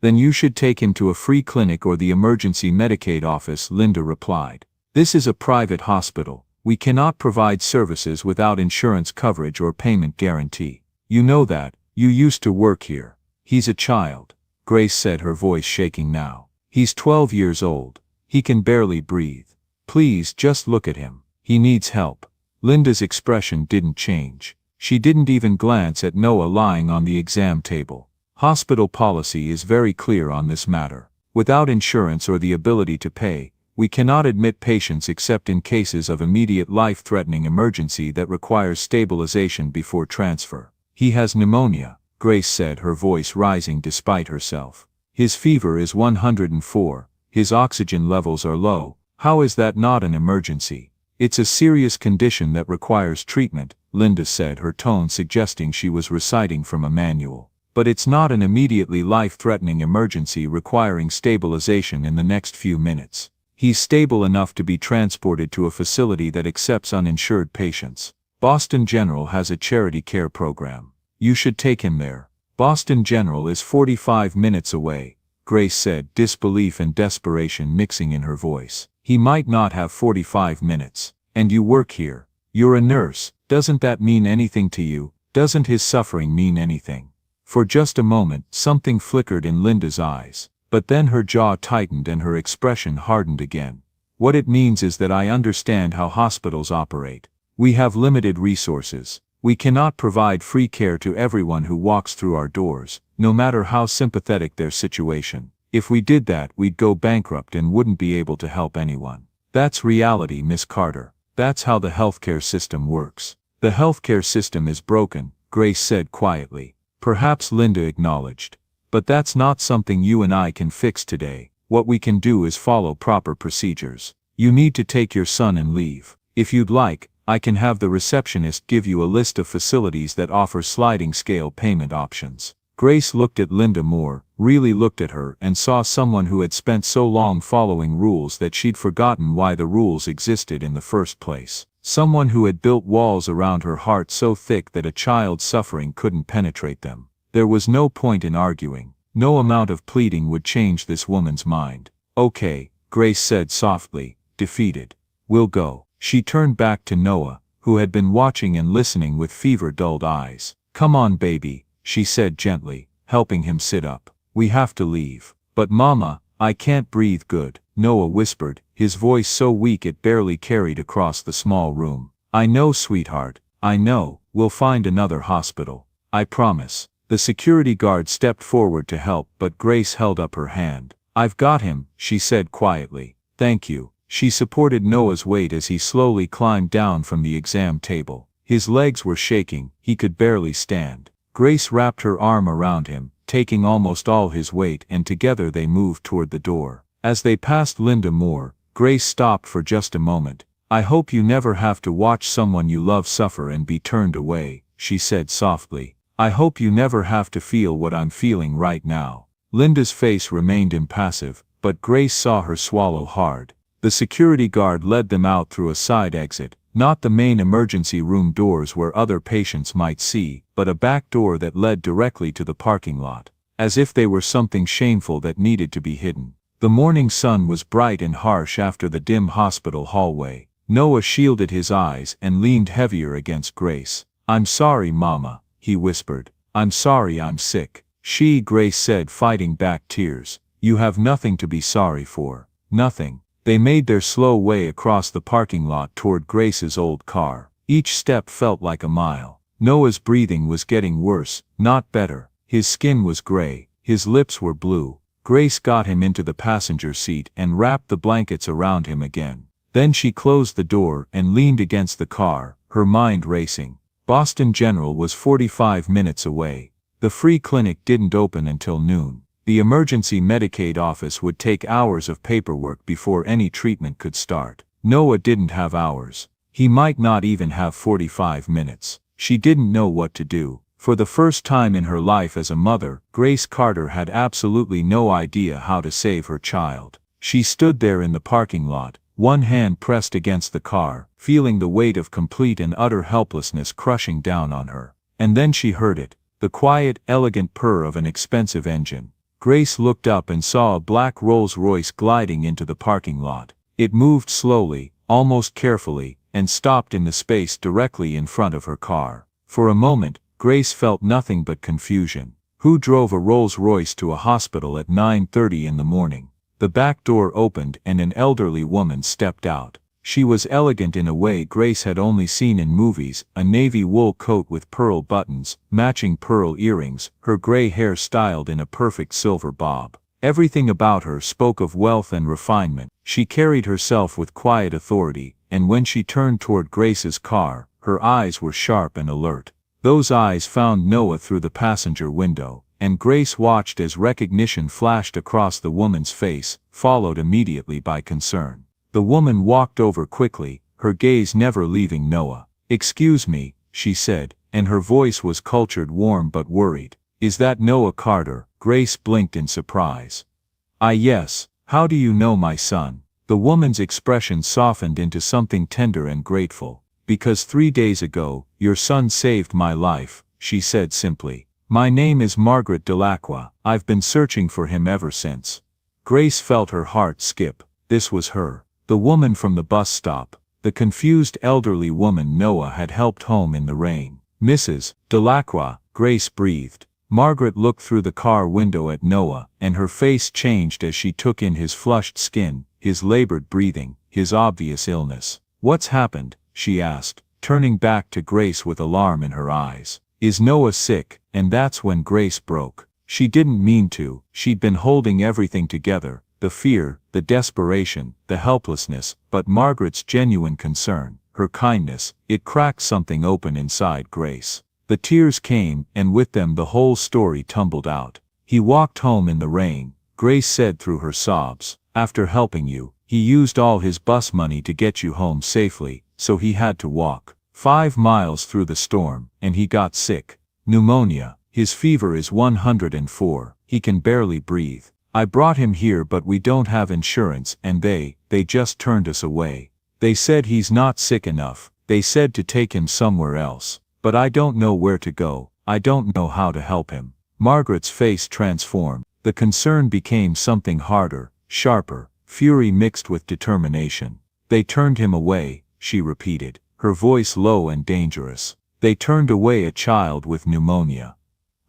"Then you should take him to a free clinic or the emergency Medicaid office," Linda replied. "This is a private hospital. We cannot provide services without insurance coverage or payment guarantee. You know that. You used to work here." "He's a child," Grace said, her voice shaking now. "He's 12 years old. He can barely breathe. Please just look at him. He needs help." Linda's expression didn't change. She didn't even glance at Noah lying on the exam table. "Hospital policy is very clear on this matter. Without insurance or the ability to pay, we cannot admit patients except in cases of immediate life-threatening emergency that requires stabilization before transfer." "He has pneumonia," Grace said, her voice rising despite herself. "His fever is 104, his oxygen levels are low. How is that not an emergency?" "It's a serious condition that requires treatment," Linda said, her tone suggesting she was reciting from a manual. "But it's not an immediately life-threatening emergency requiring stabilization in the next few minutes. He's stable enough to be transported to a facility that accepts uninsured patients. Boston General has a charity care program. You should take him there." "Boston General is 45 minutes away," Grace said, disbelief and desperation mixing in her voice. "He might not have 45 minutes. And you work here. You're a nurse. Doesn't that mean anything to you? Doesn't his suffering mean anything?" For just a moment, something flickered in Linda's eyes. But then her jaw tightened and her expression hardened again. "What it means is that I understand how hospitals operate. We have limited resources. We cannot provide free care to everyone who walks through our doors, no matter how sympathetic their situation. If we did that, we'd go bankrupt and wouldn't be able to help anyone. That's reality, Miss Carter. That's how the healthcare system works." "The healthcare system is broken," Grace said quietly. Perhaps Linda acknowledged. But that's not something you and I can fix today. What we can do is follow proper procedures. You need to take your son and leave. If you'd like, I can have the receptionist give you a list of facilities that offer sliding scale payment options. Grace looked at Linda Moore, really looked at her, and saw someone who had spent so long following rules that she'd forgotten why the rules existed in the first place. Someone who had built walls around her heart so thick that a child suffering couldn't penetrate them. There was no point in arguing. No amount of pleading would change this woman's mind. Okay, Grace said softly, defeated. We'll go. She turned back to Noah, who had been watching and listening with fever-dulled eyes. Come on, baby, she said gently, helping him sit up. We have to leave. But Mama, I can't breathe good, Noah whispered, his voice so weak it barely carried across the small room. I know, sweetheart, I know. We'll find another hospital. I promise. The security guard stepped forward to help, but Grace held up her hand. I've got him, she said quietly. Thank you. She supported Noah's weight as he slowly climbed down from the exam table. His legs were shaking, he could barely stand. Grace wrapped her arm around him, taking almost all his weight, and together they moved toward the door. As they passed Linda Moore, Grace stopped for just a moment. I hope you never have to watch someone you love suffer and be turned away, she said softly. I hope you never have to feel what I'm feeling right now. Linda's face remained impassive, but Grace saw her swallow hard. The security guard led them out through a side exit, not the main emergency room doors where other patients might see, but a back door that led directly to the parking lot, as if they were something shameful that needed to be hidden. The morning sun was bright and harsh after the dim hospital hallway. Noah shielded his eyes and leaned heavier against Grace. I'm sorry, Mama, he whispered. I'm sorry I'm sick. Grace said, fighting back tears. You have nothing to be sorry for. Nothing. They made their slow way across the parking lot toward Grace's old car. Each step felt like a mile. Noah's breathing was getting worse, not better. His skin was gray, his lips were blue. Grace got him into the passenger seat and wrapped the blankets around him again. Then she closed the door and leaned against the car, her mind racing. Boston General was 45 minutes away. The free clinic didn't open until noon. The emergency Medicaid office would take hours of paperwork before any treatment could start. Noah didn't have hours. He might not even have 45 minutes. She didn't know what to do. For the first time in her life as a mother, Grace Carter had absolutely no idea how to save her child. She stood there in the parking lot, one hand pressed against the car, feeling the weight of complete and utter helplessness crushing down on her. And then she heard it, the quiet, elegant purr of an expensive engine. Grace looked up and saw a black Rolls-Royce gliding into the parking lot. It moved slowly, almost carefully, and stopped in the space directly in front of her car. For a moment, Grace felt nothing but confusion. Who drove a Rolls-Royce to a hospital at 9:30 in the morning? The back door opened and an elderly woman stepped out. She was elegant in a way Grace had only seen in movies, a navy wool coat with pearl buttons, matching pearl earrings, her gray hair styled in a perfect silver bob. Everything about her spoke of wealth and refinement. She carried herself with quiet authority, and when she turned toward Grace's car, her eyes were sharp and alert. Those eyes found Noah through the passenger window, and Grace watched as recognition flashed across the woman's face, followed immediately by concern. The woman walked over quickly, her gaze never leaving Noah. "Excuse me," she said, and her voice was cultured, warm but worried. "Is that Noah Carter?" Grace blinked in surprise. "Yes. How do you know my son?" The woman's expression softened into something tender and grateful. "Because 3 days ago, your son saved my life," she said simply. "My name is Margaret Delacroix. I've been searching for him ever since." Grace felt her heart skip. This was her. The woman from the bus stop. The confused elderly woman Noah had helped home in the rain. "Mrs. Delacroix," Grace breathed. Margaret looked through the car window at Noah, and her face changed as she took in his flushed skin, his labored breathing, his obvious illness. "What's happened?" she asked, turning back to Grace with alarm in her eyes. "Is Noah sick?" And that's when Grace broke. She didn't mean to. She'd been holding everything together, the fear, the desperation, the helplessness, but Margaret's genuine concern, her kindness, it cracked something open inside Grace. The tears came, and with them the whole story tumbled out. He walked home in the rain, Grace said through her sobs. After helping you, he used all his bus money to get you home safely, so he had to walk 5 miles through the storm, and he got sick. Pneumonia. His fever is 104. He can barely breathe. I brought him here, but we don't have insurance, and they just turned us away. They said he's not sick enough. They said to take him somewhere else. But I don't know where to go. I don't know how to help him. Margaret's face transformed. The concern became something harder, sharper, fury mixed with determination. They turned him away, she repeated, her voice low and dangerous. They turned away a child with pneumonia.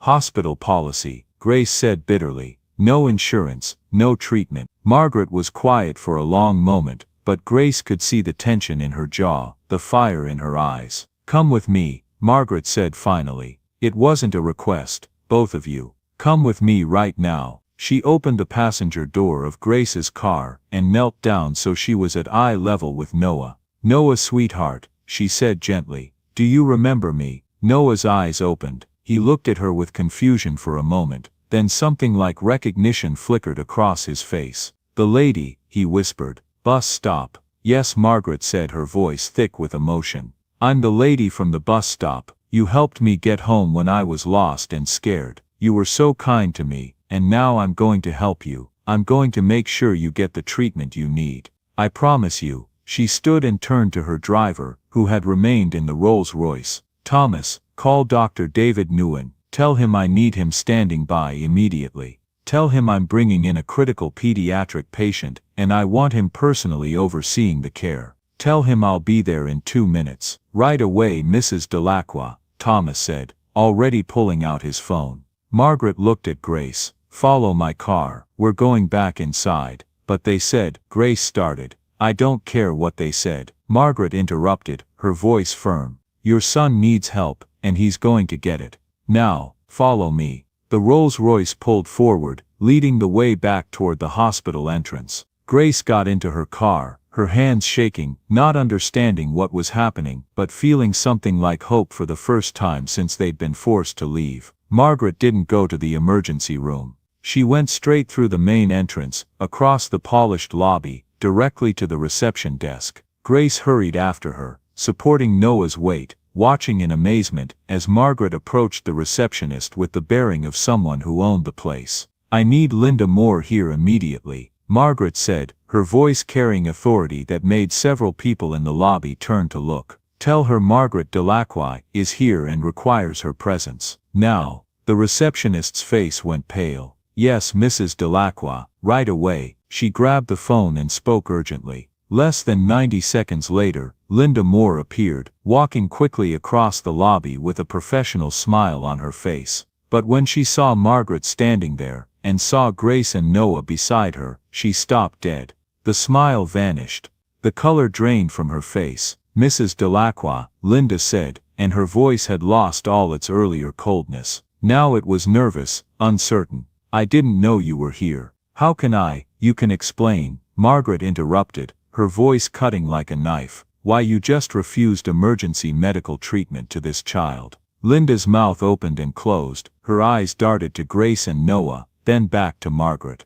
Hospital policy, Grace said bitterly. No insurance, no treatment. Margaret was quiet for a long moment, but Grace could see the tension in her jaw, the fire in her eyes. Come with me, Margaret said finally. It wasn't a request, both of you. Come with me right now. She opened the passenger door of Grace's car and knelt down so she was at eye level with Noah. Noah, sweetheart, she said gently. Do you remember me? Noah's eyes opened. He looked at her with confusion for a moment, then something like recognition flickered across his face. The lady, he whispered. Bus stop. Yes, Margaret said, her voice thick with emotion. I'm the lady from the bus stop. You helped me get home when I was lost and scared. You were so kind to me, and now I'm going to help you. I'm going to make sure you get the treatment you need. I promise you. She stood and turned to her driver, who had remained in the Rolls-Royce. Thomas, call Dr. David Nguyen. Tell him I need him standing by immediately. Tell him I'm bringing in a critical pediatric patient, and I want him personally overseeing the care. Tell him I'll be there in 2 minutes. Right away, Mrs. Delacroix, Thomas said, already pulling out his phone. Margaret looked at Grace. Follow my car. We're going back inside. But they said, Grace started. I don't care what they said. Margaret interrupted, her voice firm. Your son needs help, and he's going to get it. Now, follow me. The Rolls-Royce pulled forward, leading the way back toward the hospital entrance. Grace got into her car, her hands shaking, not understanding what was happening, but feeling something like hope for the first time since they'd been forced to leave. Margaret didn't go to the emergency room. She went straight through the main entrance, across the polished lobby, directly to the reception desk. Grace hurried after her, supporting Noah's weight, watching in amazement as Margaret approached the receptionist with the bearing of someone who owned the place. I need Linda Moore here immediately, Margaret said, her voice carrying authority that made several people in the lobby turn to look. Tell her Margaret Delacroix is here and requires her presence. Now. The receptionist's face went pale. Yes, Mrs. Delacroix, right away. She grabbed the phone and spoke urgently. Less than 90 seconds later, Linda Moore appeared, walking quickly across the lobby with a professional smile on her face. But when she saw Margaret standing there, and saw Grace and Noah beside her, she stopped dead. The smile vanished. The color drained from her face. Mrs. Delacroix, Linda said, and her voice had lost all its earlier coldness. Now it was nervous, uncertain. I didn't know you were here. How can I? You can explain, Margaret interrupted, her voice cutting like a knife. Why you just refused emergency medical treatment to this child. Linda's mouth opened and closed, her eyes darted to Grace and Noah, then back to Margaret.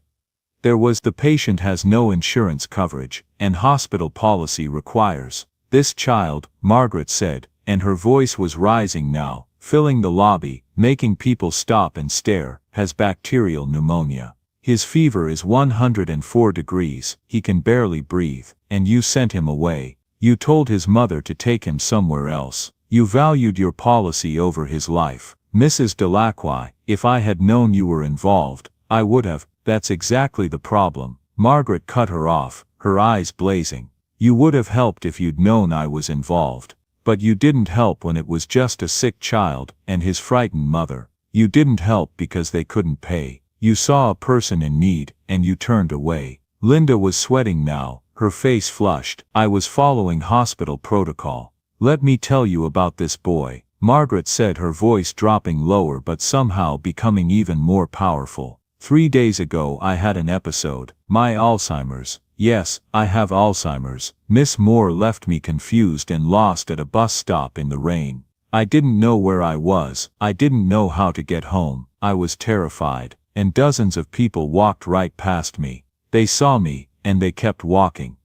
The patient has no insurance coverage, and hospital policy requires. This child, Margaret said, and her voice was rising now, filling the lobby, making people stop and stare, has bacterial pneumonia. His fever is 104 degrees, he can barely breathe, and you sent him away. You told his mother to take him somewhere else. You valued your policy over his life. Mrs. Delacroix, if I had known you were involved, I would have. That's exactly the problem. Margaret cut her off, her eyes blazing. You would have helped if you'd known I was involved. But you didn't help when it was just a sick child and his frightened mother. You didn't help because they couldn't pay. You saw a person in need, and you turned away. Linda was sweating now, her face flushed. I was following hospital protocol. Let me tell you about this boy, Margaret said, her voice dropping lower but somehow becoming even more powerful. 3 days ago I had an episode. My Alzheimer's. Yes, I have Alzheimer's. Miss Moore left me confused and lost at a bus stop in the rain. I didn't know where I was, I didn't know how to get home, I was terrified, and dozens of people walked right past me. They saw me, and they kept walking."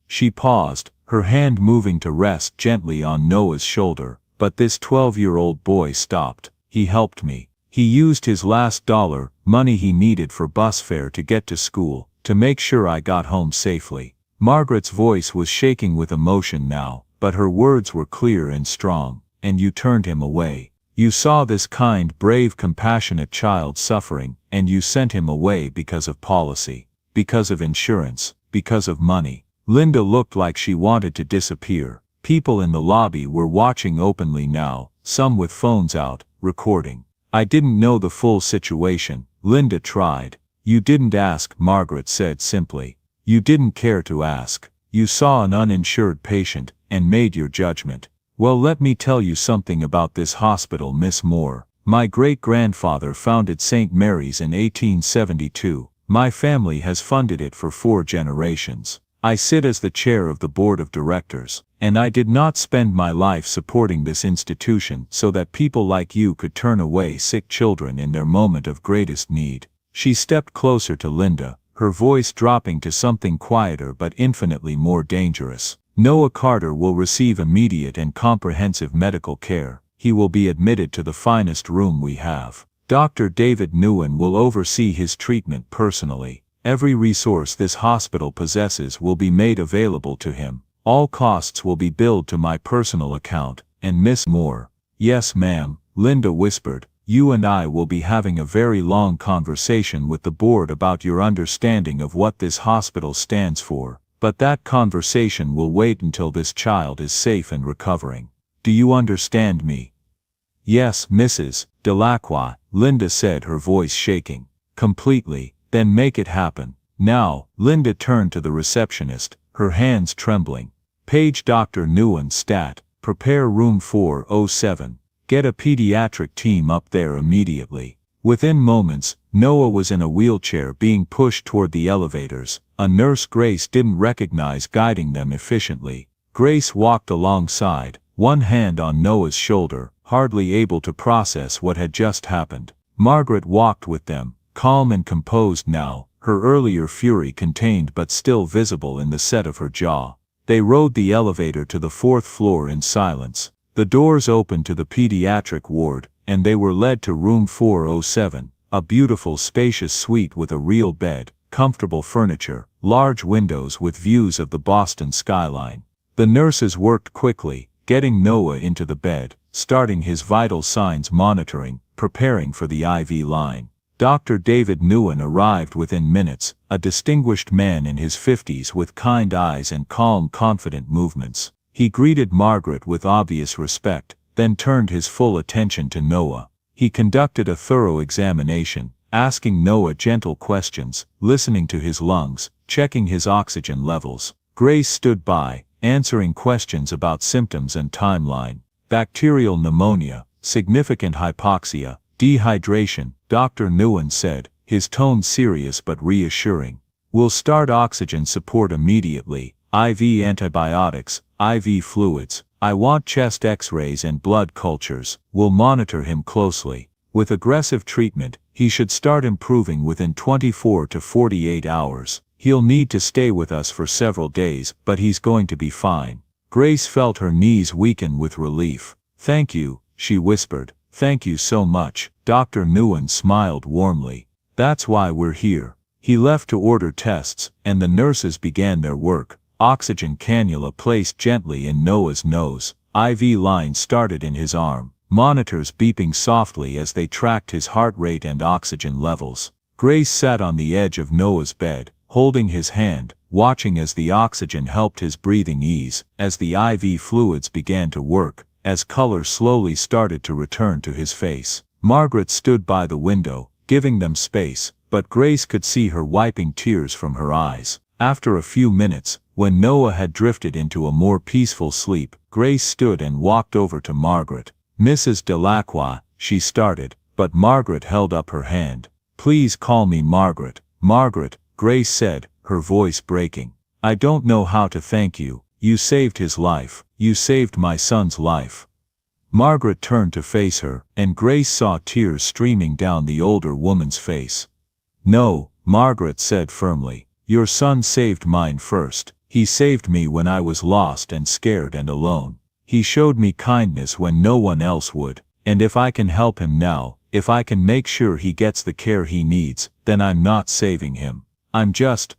She paused, her hand moving to rest gently on Noah's shoulder, but this 12-year-old boy stopped. "He helped me. He used his last dollar, money he needed for bus fare to get to school, to make sure I got home safely." Margaret's voice was shaking with emotion now, but her words were clear and strong. "And you turned him away. You saw this kind, brave, compassionate child suffering, and you sent him away because of policy, because of insurance, because of money." Linda looked like she wanted to disappear. People in the lobby were watching openly now, some with phones out, recording. "I didn't know the full situation," Linda tried. "You didn't ask," Margaret said simply. "You didn't care to ask. You saw an uninsured patient, and made your judgment. Well, let me tell you something about this hospital, Miss Moore. My great-grandfather founded St. Mary's in 1872. My family has funded it for 4 generations. I sit as the chair of the board of directors, and I did not spend my life supporting this institution so that people like you could turn away sick children in their moment of greatest need." She stepped closer to Linda, her voice dropping to something quieter but infinitely more dangerous. "Noah Carter will receive immediate and comprehensive medical care. He will be admitted to the finest room we have. Dr. David Nguyen will oversee his treatment personally. Every resource this hospital possesses will be made available to him. All costs will be billed to my personal account, and Miss Moore." "Yes, ma'am," Linda whispered. "You and I will be having a very long conversation with the board about your understanding of what this hospital stands for. But that conversation will wait until this child is safe and recovering. Do you understand me?" "Yes, Mrs. Delacroix," Linda said, her voice shaking. "Completely. Then make it happen. Now." Linda turned to the receptionist, her hands trembling. "Page Dr. Nguyen stat. Prepare room 407. Get a pediatric team up there immediately." Within moments, Noah was in a wheelchair being pushed toward the elevators, a nurse Grace didn't recognize guiding them efficiently. Grace walked alongside, one hand on Noah's shoulder, hardly able to process what had just happened. Margaret walked with them, calm and composed now, her earlier fury contained but still visible in the set of her jaw. They rode the elevator to the 4th floor in silence. The doors opened to the pediatric ward, and they were led to room 407, a beautiful spacious suite with a real bed, comfortable furniture, large windows with views of the Boston skyline. The nurses worked quickly, getting Noah into the bed, starting his vital signs monitoring, preparing for the IV line. Dr. David Nguyen arrived within minutes, a distinguished man in his 50s with kind eyes and calm, confident movements. He greeted Margaret with obvious respect, then turned his full attention to Noah. He conducted a thorough examination, asking Noah gentle questions, listening to his lungs, checking his oxygen levels. Grace stood by, answering questions about symptoms and timeline. Bacterial pneumonia, significant hypoxia, dehydration, Dr. Nguyen said, his tone serious but reassuring. "We'll start oxygen support immediately, IV antibiotics, IV fluids. I want chest x-rays and blood cultures. We'll monitor him closely. With aggressive treatment, he should start improving within 24 to 48 hours. He'll need to stay with us for several days, but he's going to be fine." Grace felt her knees weaken with relief. "Thank you," she whispered. "Thank you so much." Dr. Nguyen smiled warmly. "That's why we're here." He left to order tests, and the nurses began their work. Oxygen cannula placed gently in Noah's nose. IV line started in his arm. Monitors beeping softly as they tracked his heart rate and oxygen levels. Grace sat on the edge of Noah's bed, holding his hand, watching as the oxygen helped his breathing ease, as the IV fluids began to work, as color slowly started to return to his face. Margaret stood by the window, giving them space, but Grace could see her wiping tears from her eyes. After a few minutes, when Noah had drifted into a more peaceful sleep, Grace stood and walked over to Margaret. "Mrs. Delacroix," she started, but Margaret held up her hand. "Please call me Margaret." "Margaret," Grace said, her voice breaking. "I don't know how to thank you. You saved his life. You saved my son's life." Margaret turned to face her, and Grace saw tears streaming down the older woman's face. "No," Margaret said firmly. "Your son saved mine first. He saved me when I was lost and scared and alone. He showed me kindness when no one else would, and if I can help him now, if I can make sure he gets the care he needs, then I'm not saving him. I'm just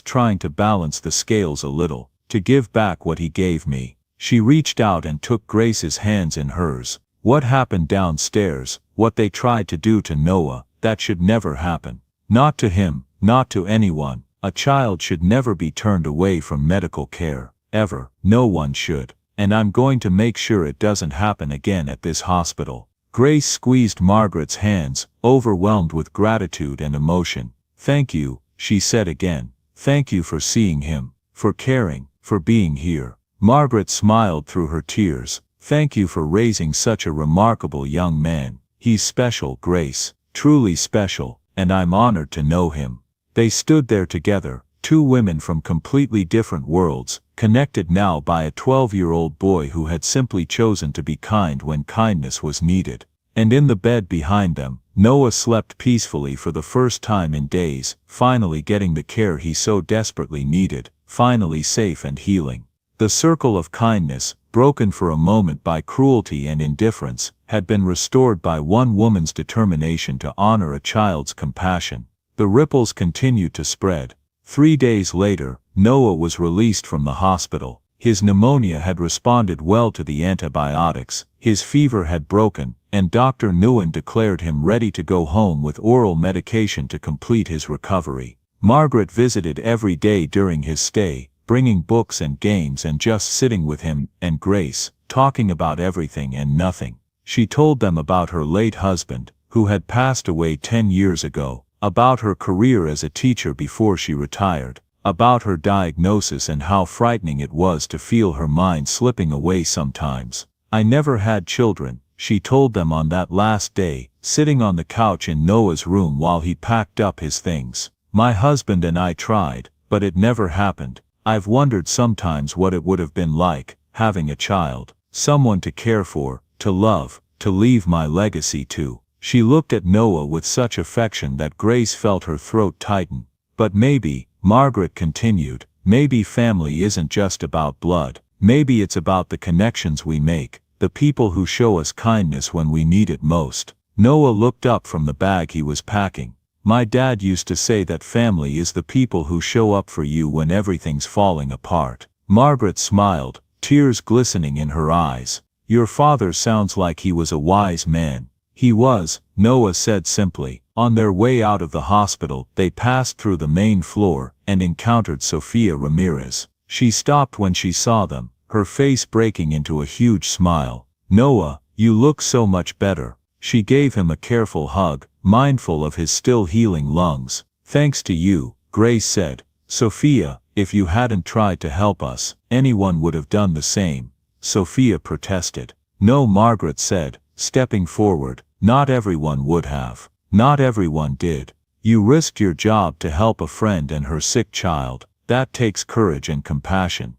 trying to balance the scales a little, to give back what he gave me." She reached out and took Grace's hands in hers. What happened downstairs, what they tried to do to Noah, that should never happen. Not to him, not to anyone. A child should never be turned away from medical care, ever. No one should. And I'm going to make sure it doesn't happen again at this hospital. Grace squeezed Margaret's hands, overwhelmed with gratitude and emotion. "Thank you," she said again. "Thank you for seeing him, for caring, for being here." Margaret smiled through her tears. "Thank you for raising such a remarkable young man. He's special, Grace, truly special, and I'm honored to know him." They stood there together, two women from completely different worlds, connected now by a 12-year-old boy who had simply chosen to be kind when kindness was needed. And in the bed behind them, Noah slept peacefully for the first time in days, finally getting the care he so desperately needed, finally safe and healing. The circle of kindness, broken for a moment by cruelty and indifference, had been restored by one woman's determination to honor a child's compassion. The ripples continued to spread. 3 days later, Noah was released from the hospital. His pneumonia had responded well to the antibiotics, his fever had broken, and Dr. Nguyen declared him ready to go home with oral medication to complete his recovery. Margaret visited every day during his stay, bringing books and games and just sitting with him and Grace, talking about everything and nothing. She told them about her late husband, who had passed away 10 years ago, about her career as a teacher before she retired, about her diagnosis and how frightening it was to feel her mind slipping away sometimes. "I never had children," she told them on that last day, sitting on the couch in Noah's room while he packed up his things. "My husband and I tried, but it never happened. I've wondered sometimes what it would have been like, having a child, someone to care for, to love, to leave my legacy to." She looked at Noah with such affection that Grace felt her throat tighten. "But maybe," Margaret continued, "maybe family isn't just about blood. Maybe it's about the connections we make, the people who show us kindness when we need it most." Noah looked up from the bag he was packing. "My dad used to say that family is the people who show up for you when everything's falling apart." Margaret smiled, tears glistening in her eyes. "Your father sounds like he was a wise man." "He was," Noah said simply. On their way out of the hospital, they passed through the main floor and encountered Sofia Ramirez. She stopped when she saw them, her face breaking into a huge smile. "Noah, you look so much better." She gave him a careful hug, mindful of his still healing lungs. "Thanks to you," Grace said. "Sofia, if you hadn't tried to help us, anyone would have done the same." Sofia protested. "No," Margaret said, stepping forward, "not everyone would have. Not everyone did. You risked your job to help a friend and her sick child. That takes courage and compassion."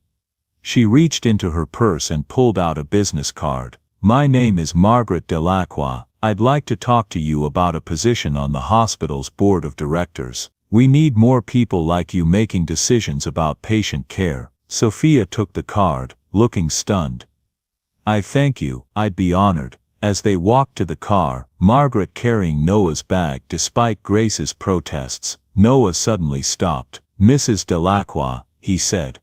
She reached into her purse and pulled out a business card. "My name is Margaret Delacroix. I'd like to talk to you about a position on the hospital's board of directors. We need more people like you making decisions about patient care." Sofia took the card, looking stunned. "I thank you, I'd be honored." As they walked to the car, Margaret carrying Noah's bag despite Grace's protests, Noah suddenly stopped. "Mrs. Delacroix," he said.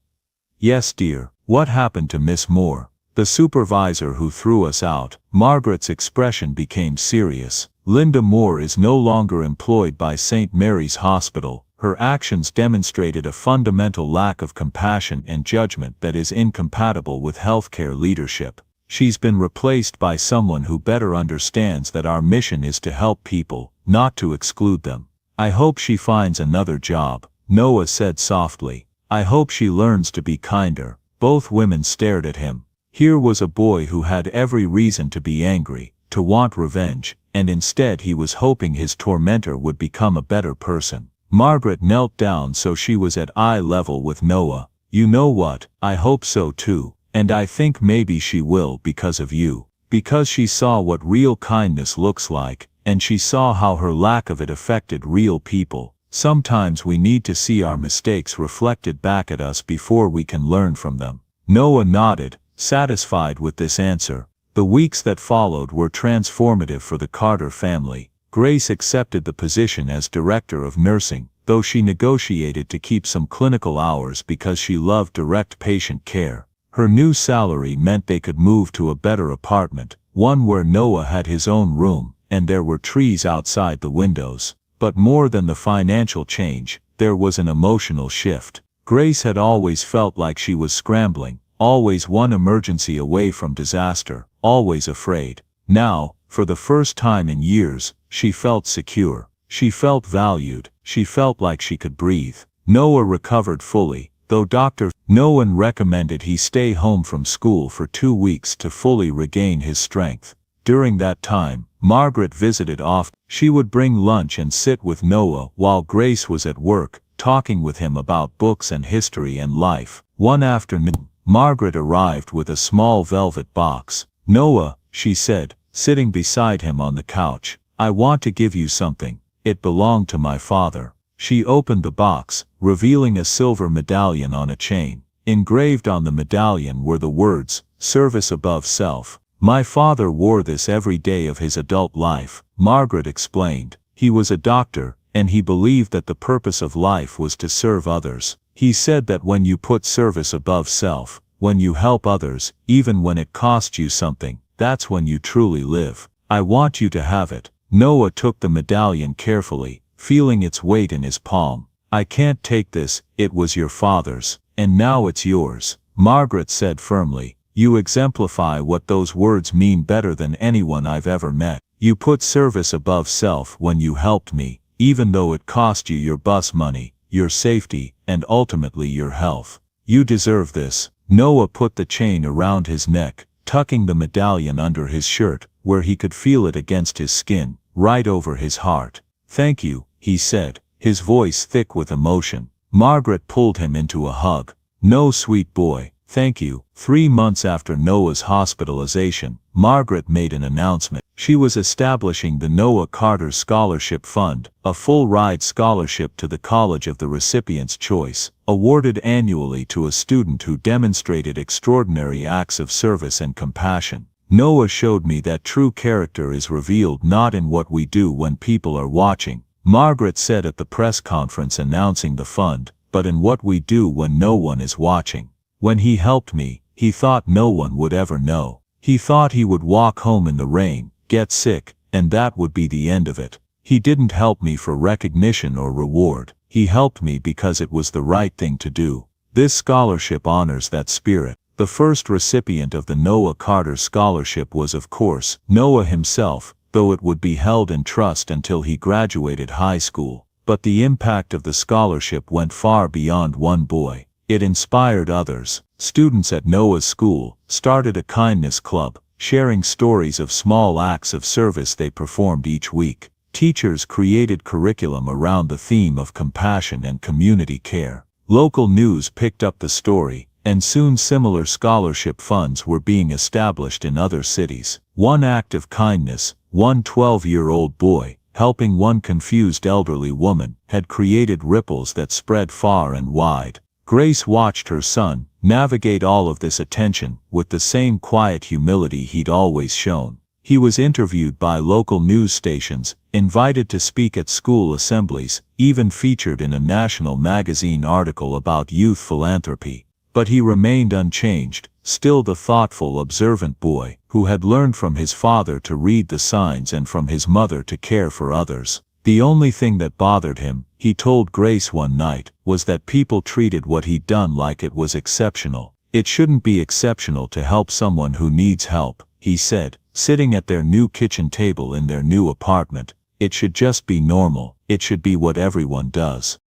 "Yes, dear, what happened to Miss Moore?" "The supervisor who threw us out." Margaret's expression became serious. "Linda Moore is no longer employed by St. Mary's Hospital. Her actions demonstrated a fundamental lack of compassion and judgment that is incompatible with healthcare leadership. She's been replaced by someone who better understands that our mission is to help people, not to exclude them. I hope she finds another job," Noah said softly. "I hope she learns to be kinder." Both women stared at him. Here was a boy who had every reason to be angry, to want revenge, and instead he was hoping his tormentor would become a better person. Margaret knelt down so she was at eye level with Noah. "You know what, I hope so too. And I think maybe she will because of you. Because she saw what real kindness looks like, and she saw how her lack of it affected real people. Sometimes we need to see our mistakes reflected back at us before we can learn from them. Noah nodded, satisfied with this answer. The weeks that followed were transformative for the Carter family. Grace accepted the position as director of nursing, though she negotiated to keep some clinical hours because she loved direct patient care. Her new salary meant they could move to a better apartment, one where Noah had his own room, and there were trees outside the windows. But more than the financial change, there was an emotional shift. Grace had always felt like she was scrambling, always one emergency away from disaster, always afraid. Now, for the first time in years, she felt secure. She felt valued. She felt like she could breathe. Noah recovered fully, though Dr. Nolan recommended he stay home from school for 2 weeks to fully regain his strength. During that time, Margaret visited often. She would bring lunch and sit with Noah while Grace was at work, talking with him about books and history and life. One afternoon, Margaret arrived with a small velvet box. "Noah," she said, sitting beside him on the couch, "I want to give you something. It belonged to my father." She opened the box, revealing a silver medallion on a chain. Engraved on the medallion were the words, "Service above self." "My father wore this every day of his adult life," Margaret explained. "He was a doctor, and he believed that the purpose of life was to serve others. He said that when you put service above self, when you help others, even when it costs you something, that's when you truly live. I want you to have it." Noah took the medallion carefully, feeling its weight in his palm. "I can't take this, it was your father's, and now it's yours," Margaret said firmly. "You exemplify what those words mean better than anyone I've ever met. You put service above self when you helped me, even though it cost you your bus money, your safety, and ultimately your health. You deserve this." Noah put the chain around his neck, tucking the medallion under his shirt, where he could feel it against his skin, right over his heart. "Thank you," he said, his voice thick with emotion. Margaret pulled him into a hug. "No, sweet boy, thank you." 3 months after Noah's hospitalization, Margaret made an announcement. She was establishing the Noah Carter Scholarship Fund, a full-ride scholarship to the college of the recipient's choice, awarded annually to a student who demonstrated extraordinary acts of service and compassion. "Noah showed me that true character is revealed not in what we do when people are watching," Margaret said at the press conference announcing the fund, "but in what we do when no one is watching. When he helped me, he thought no one would ever know. He thought he would walk home in the rain, get sick, and that would be the end of it. He didn't help me for recognition or reward. He helped me because it was the right thing to do." This scholarship honors that spirit. The first recipient of the Noah Carter Scholarship was, of course, Noah himself, though it would be held in trust until he graduated high school. But the impact of the scholarship went far beyond one boy. It inspired others. Students at Noah's school started a kindness club, sharing stories of small acts of service they performed each week. Teachers created curriculum around the theme of compassion and community care. Local news picked up the story, and soon similar scholarship funds were being established in other cities. One act of kindness, one 12-year-old boy, helping one confused elderly woman, had created ripples that spread far and wide. Grace watched her son navigate all of this attention with the same quiet humility he'd always shown. He was interviewed by local news stations, invited to speak at school assemblies, even featured in a national magazine article about youth philanthropy. But he remained unchanged, still the thoughtful, observant boy who had learned from his father to read the signs and from his mother to care for others. The only thing that bothered him, he told Grace one night, was that people treated what he'd done like it was exceptional. "It shouldn't be exceptional to help someone who needs help," he said, sitting at their new kitchen table in their new apartment. "It should just be normal. It should be what everyone does."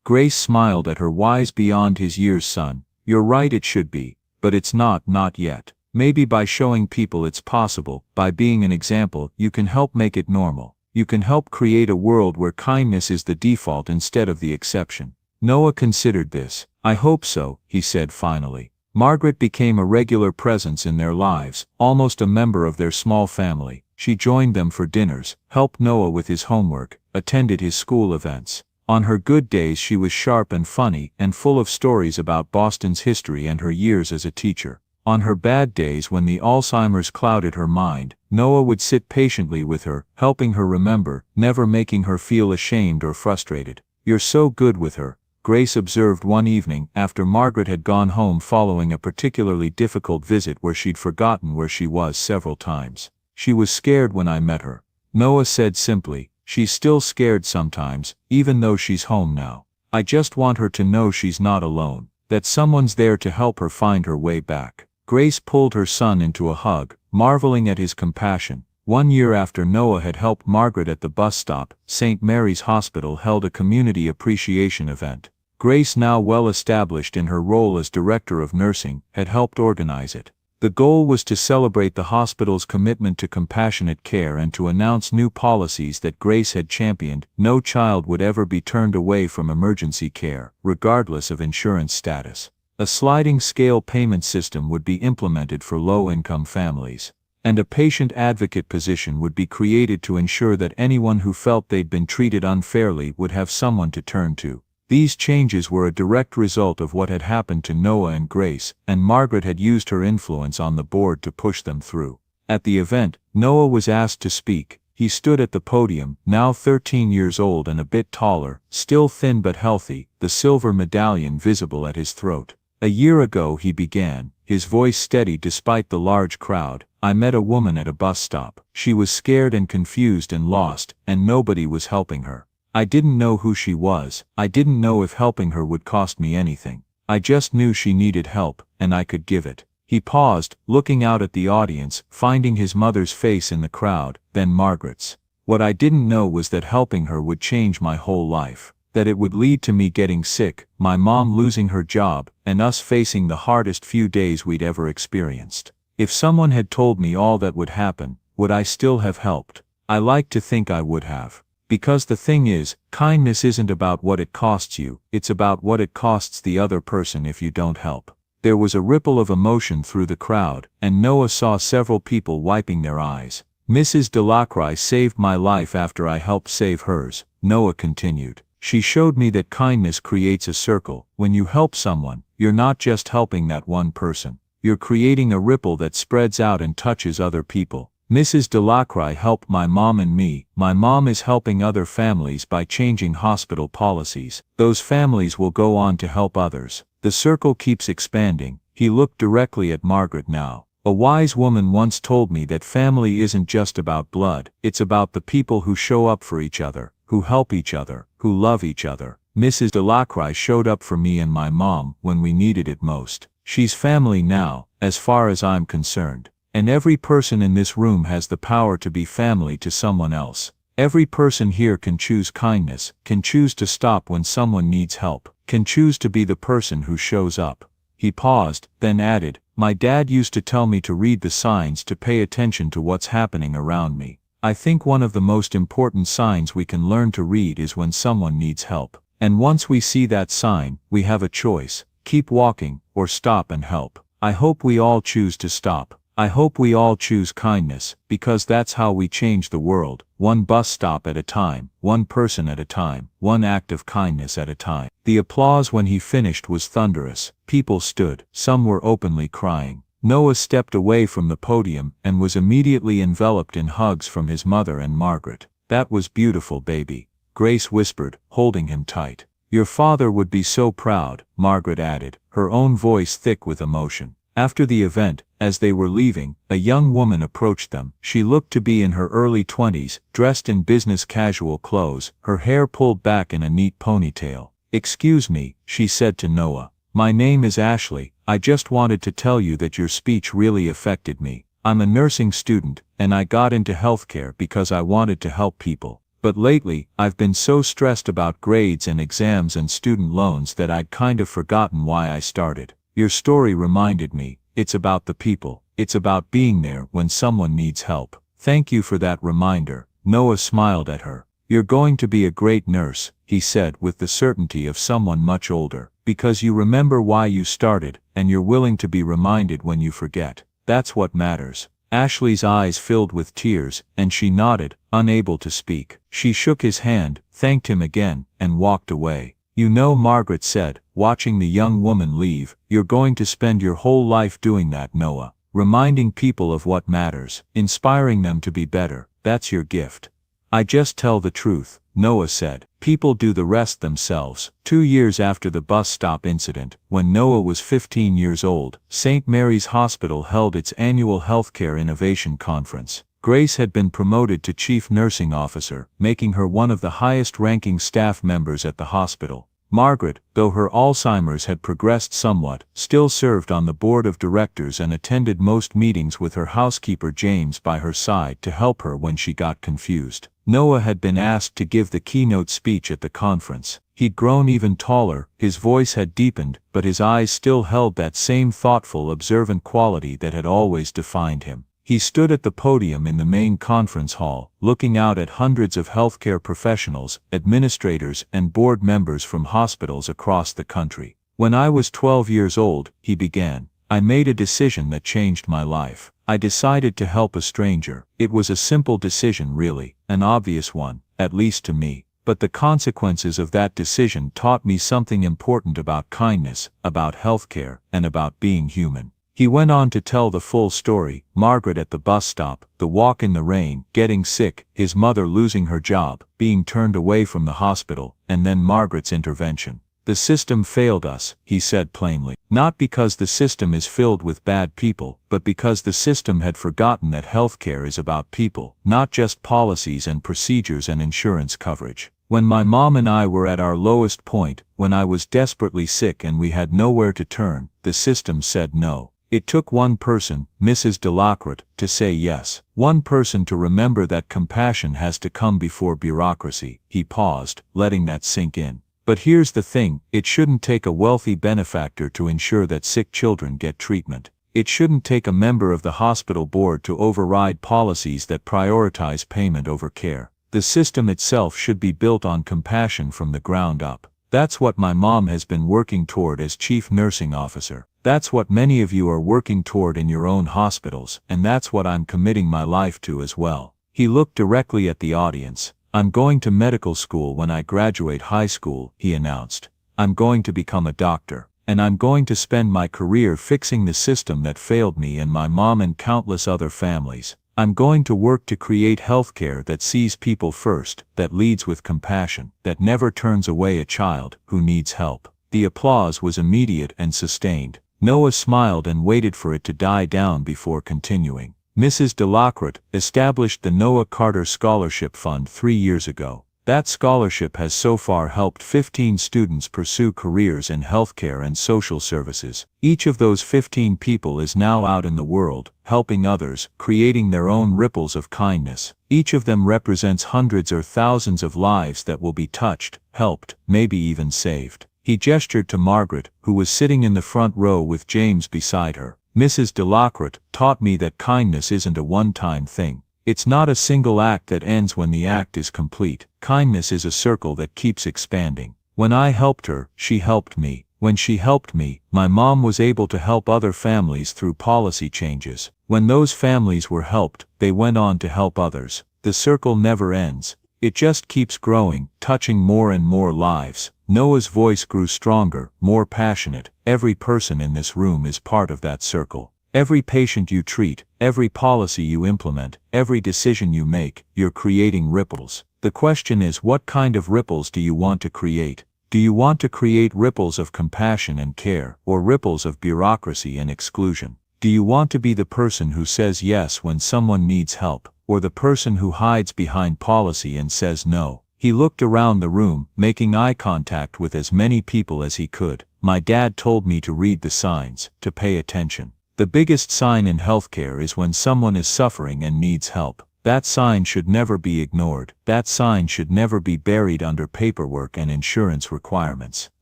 Grace smiled at her wise beyond his years son. "You're right, it should be, but it's not yet. Maybe by showing people it's possible, by being an example, you can help make it normal. You can help create a world where kindness is the default instead of the exception." Noah considered this. "I hope so," he said finally. Margaret became a regular presence in their lives, almost a member of their small family. She joined them for dinners, helped Noah with his homework, attended his school events. On her good days she was sharp and funny and full of stories about Boston's history and her years as a teacher. On her bad days when the Alzheimer's clouded her mind, Noah would sit patiently with her, helping her remember, never making her feel ashamed or frustrated. "You're so good with her," Grace observed one evening after Margaret had gone home following a particularly difficult visit where she'd forgotten where she was several times. "She was scared when I met her," Noah said simply. "She's still scared sometimes, even though she's home now. I just want her to know she's not alone, that someone's there to help her find her way back." Grace pulled her son into a hug, marveling at his compassion. One year after Noah had helped Margaret at the bus stop, St. Mary's Hospital held a community appreciation event. Grace, now well established in her role as director of nursing, had helped organize it. The goal was to celebrate the hospital's commitment to compassionate care and to announce new policies that Grace had championed. No child would ever be turned away from emergency care, regardless of insurance status. A sliding scale payment system would be implemented for low-income families, and a patient advocate position would be created to ensure that anyone who felt they'd been treated unfairly would have someone to turn to. These changes were a direct result of what had happened to Noah and Grace, and Margaret had used her influence on the board to push them through. At the event, Noah was asked to speak. He stood at the podium, now 13 years old and a bit taller, still thin but healthy, the silver medallion visible at his throat. "A year ago," he began, his voice steady despite the large crowd, "I met a woman at a bus stop. She was scared and confused and lost, and nobody was helping her. I didn't know who she was. I didn't know if helping her would cost me anything. I just knew she needed help, and I could give it." He paused, looking out at the audience, finding his mother's face in the crowd, then Margaret's. "What I didn't know was that helping her would change my whole life. That it would lead to me getting sick, my mom losing her job, and us facing the hardest few days we'd ever experienced. If someone had told me all that would happen, would I still have helped? I like to think I would have. Because the thing is, kindness isn't about what it costs you, it's about what it costs the other person if you don't help." There was a ripple of emotion through the crowd, and Noah saw several people wiping their eyes. "Mrs. Delacroix saved my life after I helped save hers," Noah continued. "She showed me that kindness creates a circle. When you help someone, you're not just helping that one person. You're creating a ripple that spreads out and touches other people. Mrs. Delacroix helped my mom and me. My mom is helping other families by changing hospital policies. Those families will go on to help others. The circle keeps expanding." He looked directly at Margaret now. "A wise woman once told me that family isn't just about blood, it's about the people who show up for each other, who help each other, who love each other. Mrs. Delacroix showed up for me and my mom when we needed it most. She's family now, as far as I'm concerned. And every person in this room has the power to be family to someone else. Every person here can choose kindness, can choose to stop when someone needs help, can choose to be the person who shows up." He paused, then added, "My dad used to tell me to read the signs, to pay attention to what's happening around me. I think one of the most important signs we can learn to read is when someone needs help. And once we see that sign, we have a choice: keep walking, or stop and help. I hope we all choose to stop. I hope we all choose kindness, because that's how we change the world, one bus stop at a time, one person at a time, one act of kindness at a time." The applause when he finished was thunderous. People stood, some were openly crying. Noah stepped away from the podium and was immediately enveloped in hugs from his mother and Margaret. "That was beautiful, baby," Grace whispered, holding him tight. "Your father would be so proud," Margaret added, her own voice thick with emotion. After the event, as they were leaving, a young woman approached them. She looked to be in her early 20s, dressed in business casual clothes, her hair pulled back in a neat ponytail. "Excuse me," she said to Noah. "My name is Ashley. I just wanted to tell you that your speech really affected me. I'm a nursing student, and I got into healthcare because I wanted to help people. But lately, I've been so stressed about grades and exams and student loans that I'd kind of forgotten why I started. Your story reminded me, it's about the people, it's about being there when someone needs help. Thank you for that reminder." Noah smiled at her. "You're going to be a great nurse," he said with the certainty of someone much older, "because you remember why you started, and you're willing to be reminded when you forget. That's what matters. Ashley's eyes filled with tears, and she nodded, unable to speak. She shook his hand, thanked him again, and walked away. You know, Margaret said, watching the young woman leave, you're going to spend your whole life doing that, Noah. Reminding people of what matters, inspiring them to be better. That's your gift. I just tell the truth, Noah said. People do the rest themselves. 2 years after the bus stop incident, when Noah was 15 years old, St. Mary's Hospital held its annual Healthcare Innovation Conference. Grace had been promoted to Chief Nursing Officer, making her one of the highest-ranking staff members at the hospital. Margaret, though her Alzheimer's had progressed somewhat, still served on the board of directors and attended most meetings with her housekeeper James by her side to help her when she got confused. Noah had been asked to give the keynote speech at the conference. He'd grown even taller, his voice had deepened, but his eyes still held that same thoughtful, observant quality that had always defined him. He stood at the podium in the main conference hall, looking out at hundreds of healthcare professionals, administrators, and board members from hospitals across the country. When I was 12 years old, he began, I made a decision that changed my life. I decided to help a stranger. It was a simple decision, really, an obvious one, at least to me. But the consequences of that decision taught me something important about kindness, about healthcare, and about being human. He went on to tell the full story: Margaret at the bus stop, the walk in the rain, getting sick, his mother losing her job, being turned away from the hospital, and then Margaret's intervention. The system failed us, he said plainly. Not because the system is filled with bad people, but because the system had forgotten that healthcare is about people, not just policies and procedures and insurance coverage. When my mom and I were at our lowest point, when I was desperately sick and we had nowhere to turn, the system said no. It took one person, Mrs. Delacroix, to say yes. One person to remember that compassion has to come before bureaucracy. He paused, letting that sink in. But here's the thing, it shouldn't take a wealthy benefactor to ensure that sick children get treatment. It shouldn't take a member of the hospital board to override policies that prioritize payment over care. The system itself should be built on compassion from the ground up. That's what my mom has been working toward as Chief Nursing Officer. That's what many of you are working toward in your own hospitals, and that's what I'm committing my life to as well. He looked directly at the audience. I'm going to medical school when I graduate high school, he announced. I'm going to become a doctor, and I'm going to spend my career fixing the system that failed me and my mom and countless other families. I'm going to work to create healthcare that sees people first, that leads with compassion, that never turns away a child who needs help. The applause was immediate and sustained. Noah smiled and waited for it to die down before continuing. Mrs. Delacroix established the Noah Carter Scholarship Fund 3 years ago. That scholarship has so far helped 15 students pursue careers in healthcare and social services. Each of those 15 people is now out in the world, helping others, creating their own ripples of kindness. Each of them represents hundreds or thousands of lives that will be touched, helped, maybe even saved. He gestured to Margaret, who was sitting in the front row with James beside her. Mrs. Delacroix taught me that kindness isn't a one-time thing. It's not a single act that ends when the act is complete. Kindness is a circle that keeps expanding. When I helped her, she helped me. When she helped me, my mom was able to help other families through policy changes. When those families were helped, they went on to help others. The circle never ends. It just keeps growing, touching more and more lives. Noah's voice grew stronger, more passionate. Every person in this room is part of that circle. Every patient you treat, every policy you implement, every decision you make, you're creating ripples. The question is, what kind of ripples do you want to create? Do you want to create ripples of compassion and care, or ripples of bureaucracy and exclusion? Do you want to be the person who says yes when someone needs help, or the person who hides behind policy and says no? He looked around the room, making eye contact with as many people as he could. My dad told me to read the signs, to pay attention. The biggest sign in healthcare is when someone is suffering and needs help. That sign should never be ignored. That sign should never be buried under paperwork and insurance requirements.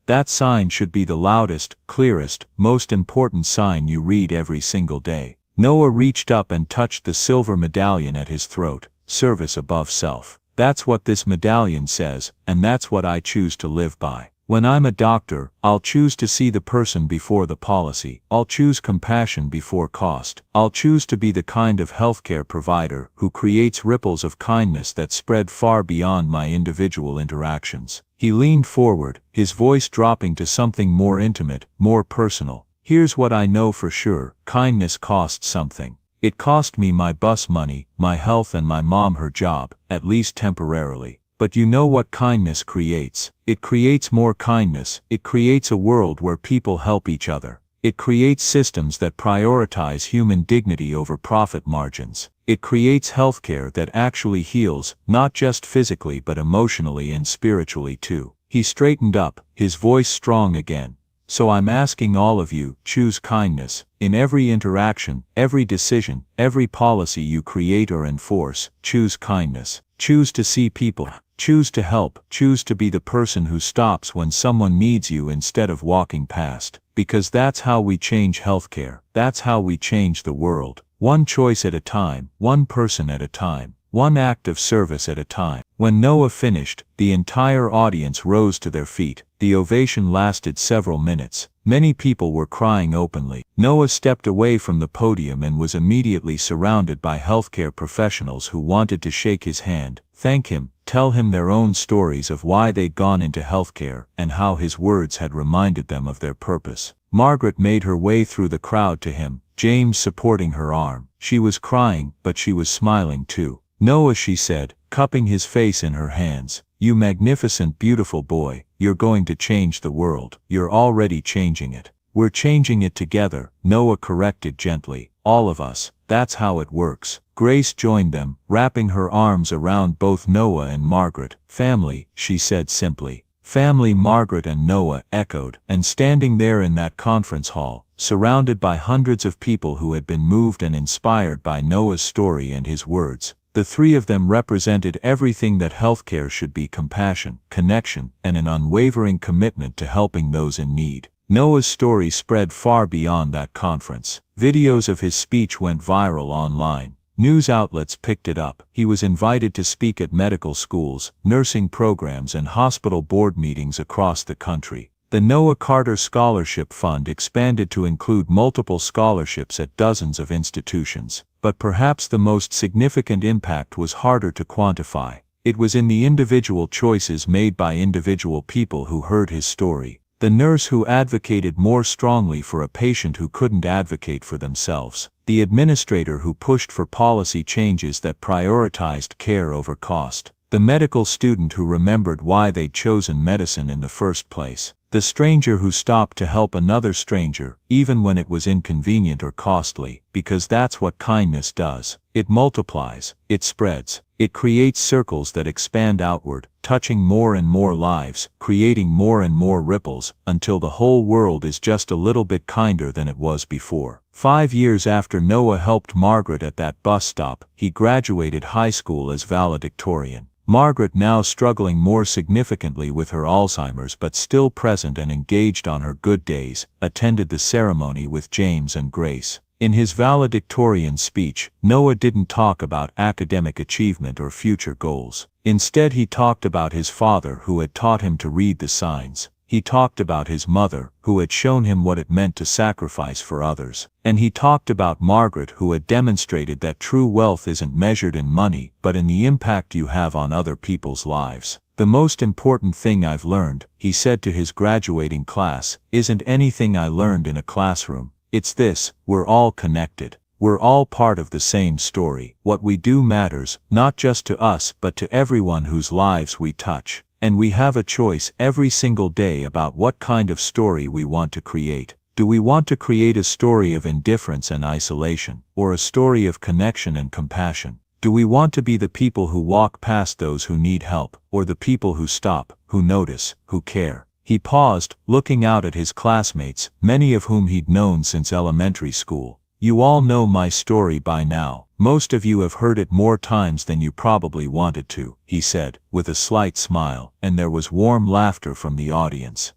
That sign should be the loudest, clearest, most important sign you read every single day. Noah reached up and touched the silver medallion at his throat. Service above self. That's what this medallion says, and that's what I choose to live by. When I'm a doctor, I'll choose to see the person before the policy. I'll choose compassion before cost. I'll choose to be the kind of healthcare provider who creates ripples of kindness that spread far beyond my individual interactions." He leaned forward, his voice dropping to something more intimate, more personal. "Here's what I know for sure: kindness costs something. It cost me my bus money, my health, and my mom her job, at least temporarily. But you know what kindness creates? It creates more kindness. It creates a world where people help each other. It creates systems that prioritize human dignity over profit margins. It creates healthcare that actually heals, not just physically but emotionally and spiritually too." He straightened up, his voice strong again. "So I'm asking all of you, choose kindness. In every interaction, every decision, every policy you create or enforce, choose kindness. Choose to see people. Choose to help. Choose to be the person who stops when someone needs you instead of walking past. Because that's how we change healthcare. That's how we change the world. One choice at a time, one person at a time, one act of service at a time." When Noah finished, the entire audience rose to their feet. The ovation lasted several minutes. Many people were crying openly. Noah stepped away from the podium and was immediately surrounded by healthcare professionals who wanted to shake his hand, thank him, tell him their own stories of why they'd gone into healthcare and how his words had reminded them of their purpose. Margaret made her way through the crowd to him, James supporting her arm. She was crying, but she was smiling too. "Noah," she said, cupping his face in her hands, "you magnificent beautiful boy, you're going to change the world. You're already changing it." "We're changing it together," Noah corrected gently. "All of us. That's how it works." Grace joined them, wrapping her arms around both Noah and Margaret. "Family," she said simply. "Family," Margaret and Noah echoed, and standing there in that conference hall, surrounded by hundreds of people who had been moved and inspired by Noah's story and his words, the three of them represented everything that healthcare should be: compassion, connection, and an unwavering commitment to helping those in need. Noah's story spread far beyond that conference. Videos of his speech went viral online. News outlets picked it up. He was invited to speak at medical schools, nursing programs, and hospital board meetings across the country. The Noah Carter Scholarship Fund expanded to include multiple scholarships at dozens of institutions. But perhaps the most significant impact was harder to quantify. It was in the individual choices made by individual people who heard his story. The nurse who advocated more strongly for a patient who couldn't advocate for themselves. The administrator who pushed for policy changes that prioritized care over cost. The medical student who remembered why they'd chosen medicine in the first place. The stranger who stopped to help another stranger, even when it was inconvenient or costly, because that's what kindness does. It multiplies, it spreads, it creates circles that expand outward, touching more and more lives, creating more and more ripples, until the whole world is just a little bit kinder than it was before. 5 years after Noah helped Margaret at that bus stop, he graduated high school as valedictorian. Margaret, now struggling more significantly with her Alzheimer's but still present and engaged on her good days, attended the ceremony with James and Grace. In his valedictorian speech, Noah didn't talk about academic achievement or future goals. Instead, he talked about his father who had taught him to read the signs. He talked about his mother, who had shown him what it meant to sacrifice for others. And he talked about Margaret, who had demonstrated that true wealth isn't measured in money, but in the impact you have on other people's lives. "The most important thing I've learned," he said to his graduating class, "isn't anything I learned in a classroom. It's this: we're all connected. We're all part of the same story. What we do matters, not just to us but to everyone whose lives we touch. And we have a choice every single day about what kind of story we want to create. Do we want to create a story of indifference and isolation, or a story of connection and compassion? Do we want to be the people who walk past those who need help, or the people who stop, who notice, who care?" He paused, looking out at his classmates, many of whom he'd known since elementary school. "You all know my story by now. Most of you have heard it more times than you probably wanted to," he said, with a slight smile, and there was warm laughter from the audience.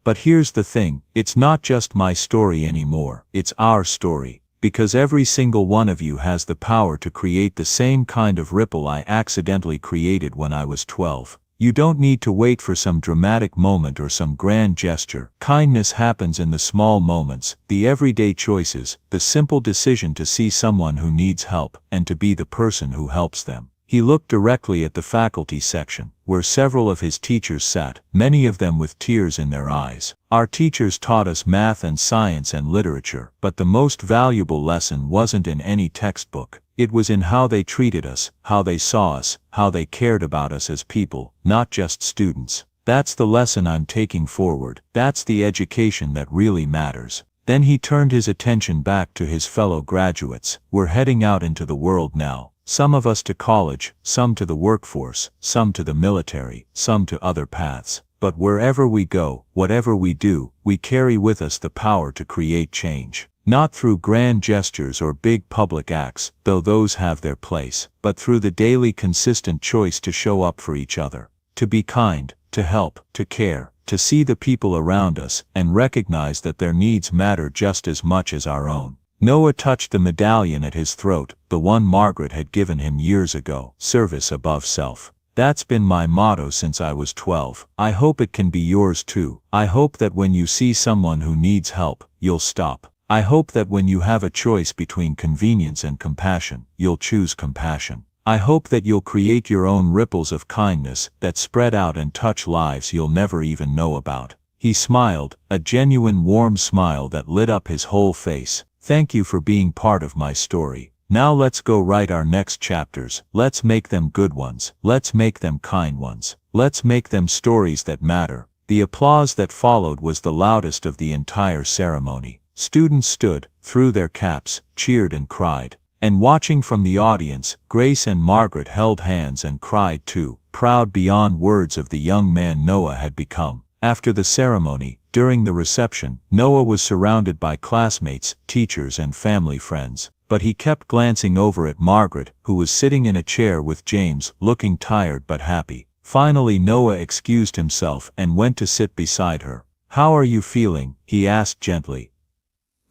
"But here's the thing, it's not just my story anymore, it's our story. Because every single one of you has the power to create the same kind of ripple I accidentally created when I was 12. You don't need to wait for some dramatic moment or some grand gesture. Kindness happens in the small moments, the everyday choices, the simple decision to see someone who needs help, and to be the person who helps them. He looked directly at the faculty section, where several of his teachers sat, many of them with tears in their eyes. Our teachers taught us math and science and literature, but the most valuable lesson wasn't in any textbook. It was in how they treated us, how they saw us, how they cared about us as people, not just students. That's the lesson I'm taking forward. That's the education that really matters. Then he turned his attention back to his fellow graduates. We're heading out into the world now. Some of us to college, some to the workforce, some to the military, some to other paths. But wherever we go, whatever we do, we carry with us the power to create change. Not through grand gestures or big public acts, though those have their place, but through the daily consistent choice to show up for each other, to be kind, to help, to care, to see the people around us and recognize that their needs matter just as much as our own. Noah touched the medallion at his throat, the one Margaret had given him years ago. Service above self. That's been my motto since I was 12. I hope it can be yours too. I hope that when you see someone who needs help, you'll stop. I hope that when you have a choice between convenience and compassion, you'll choose compassion. I hope that you'll create your own ripples of kindness that spread out and touch lives you'll never even know about. He smiled, a genuine warm smile that lit up his whole face. Thank you for being part of my story. Now let's go write our next chapters. Let's make them good ones. Let's make them kind ones. Let's make them stories that matter. The applause that followed was the loudest of the entire ceremony. Students stood, threw their caps, cheered and cried. And watching from the audience, Grace and Margaret held hands and cried too, proud beyond words of the young man Noah had become. After the ceremony, during the reception, Noah was surrounded by classmates, teachers and family friends, but he kept glancing over at Margaret, who was sitting in a chair with James, looking tired but happy. Finally Noah excused himself and went to sit beside her. "How are you feeling?" he asked gently.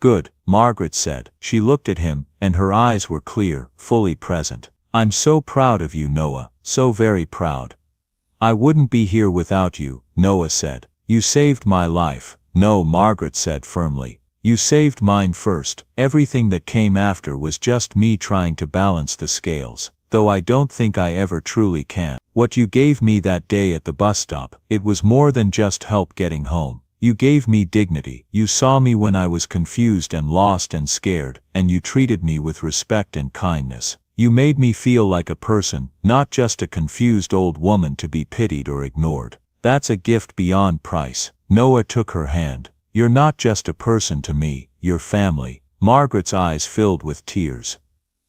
"Good," Margaret said. She looked at him, and her eyes were clear, fully present. "I'm so proud of you, Noah, so very proud." "I wouldn't be here without you," Noah said. "You saved my life." "No," Margaret said firmly. "You saved mine first. Everything that came after was just me trying to balance the scales, though I don't think I ever truly can. What you gave me that day at the bus stop, it was more than just help getting home. You gave me dignity. You saw me when I was confused and lost and scared, and you treated me with respect and kindness. You made me feel like a person, not just a confused old woman to be pitied or ignored. That's a gift beyond price." Noah took her hand. "You're not just a person to me, you're family." Margaret's eyes filled with tears.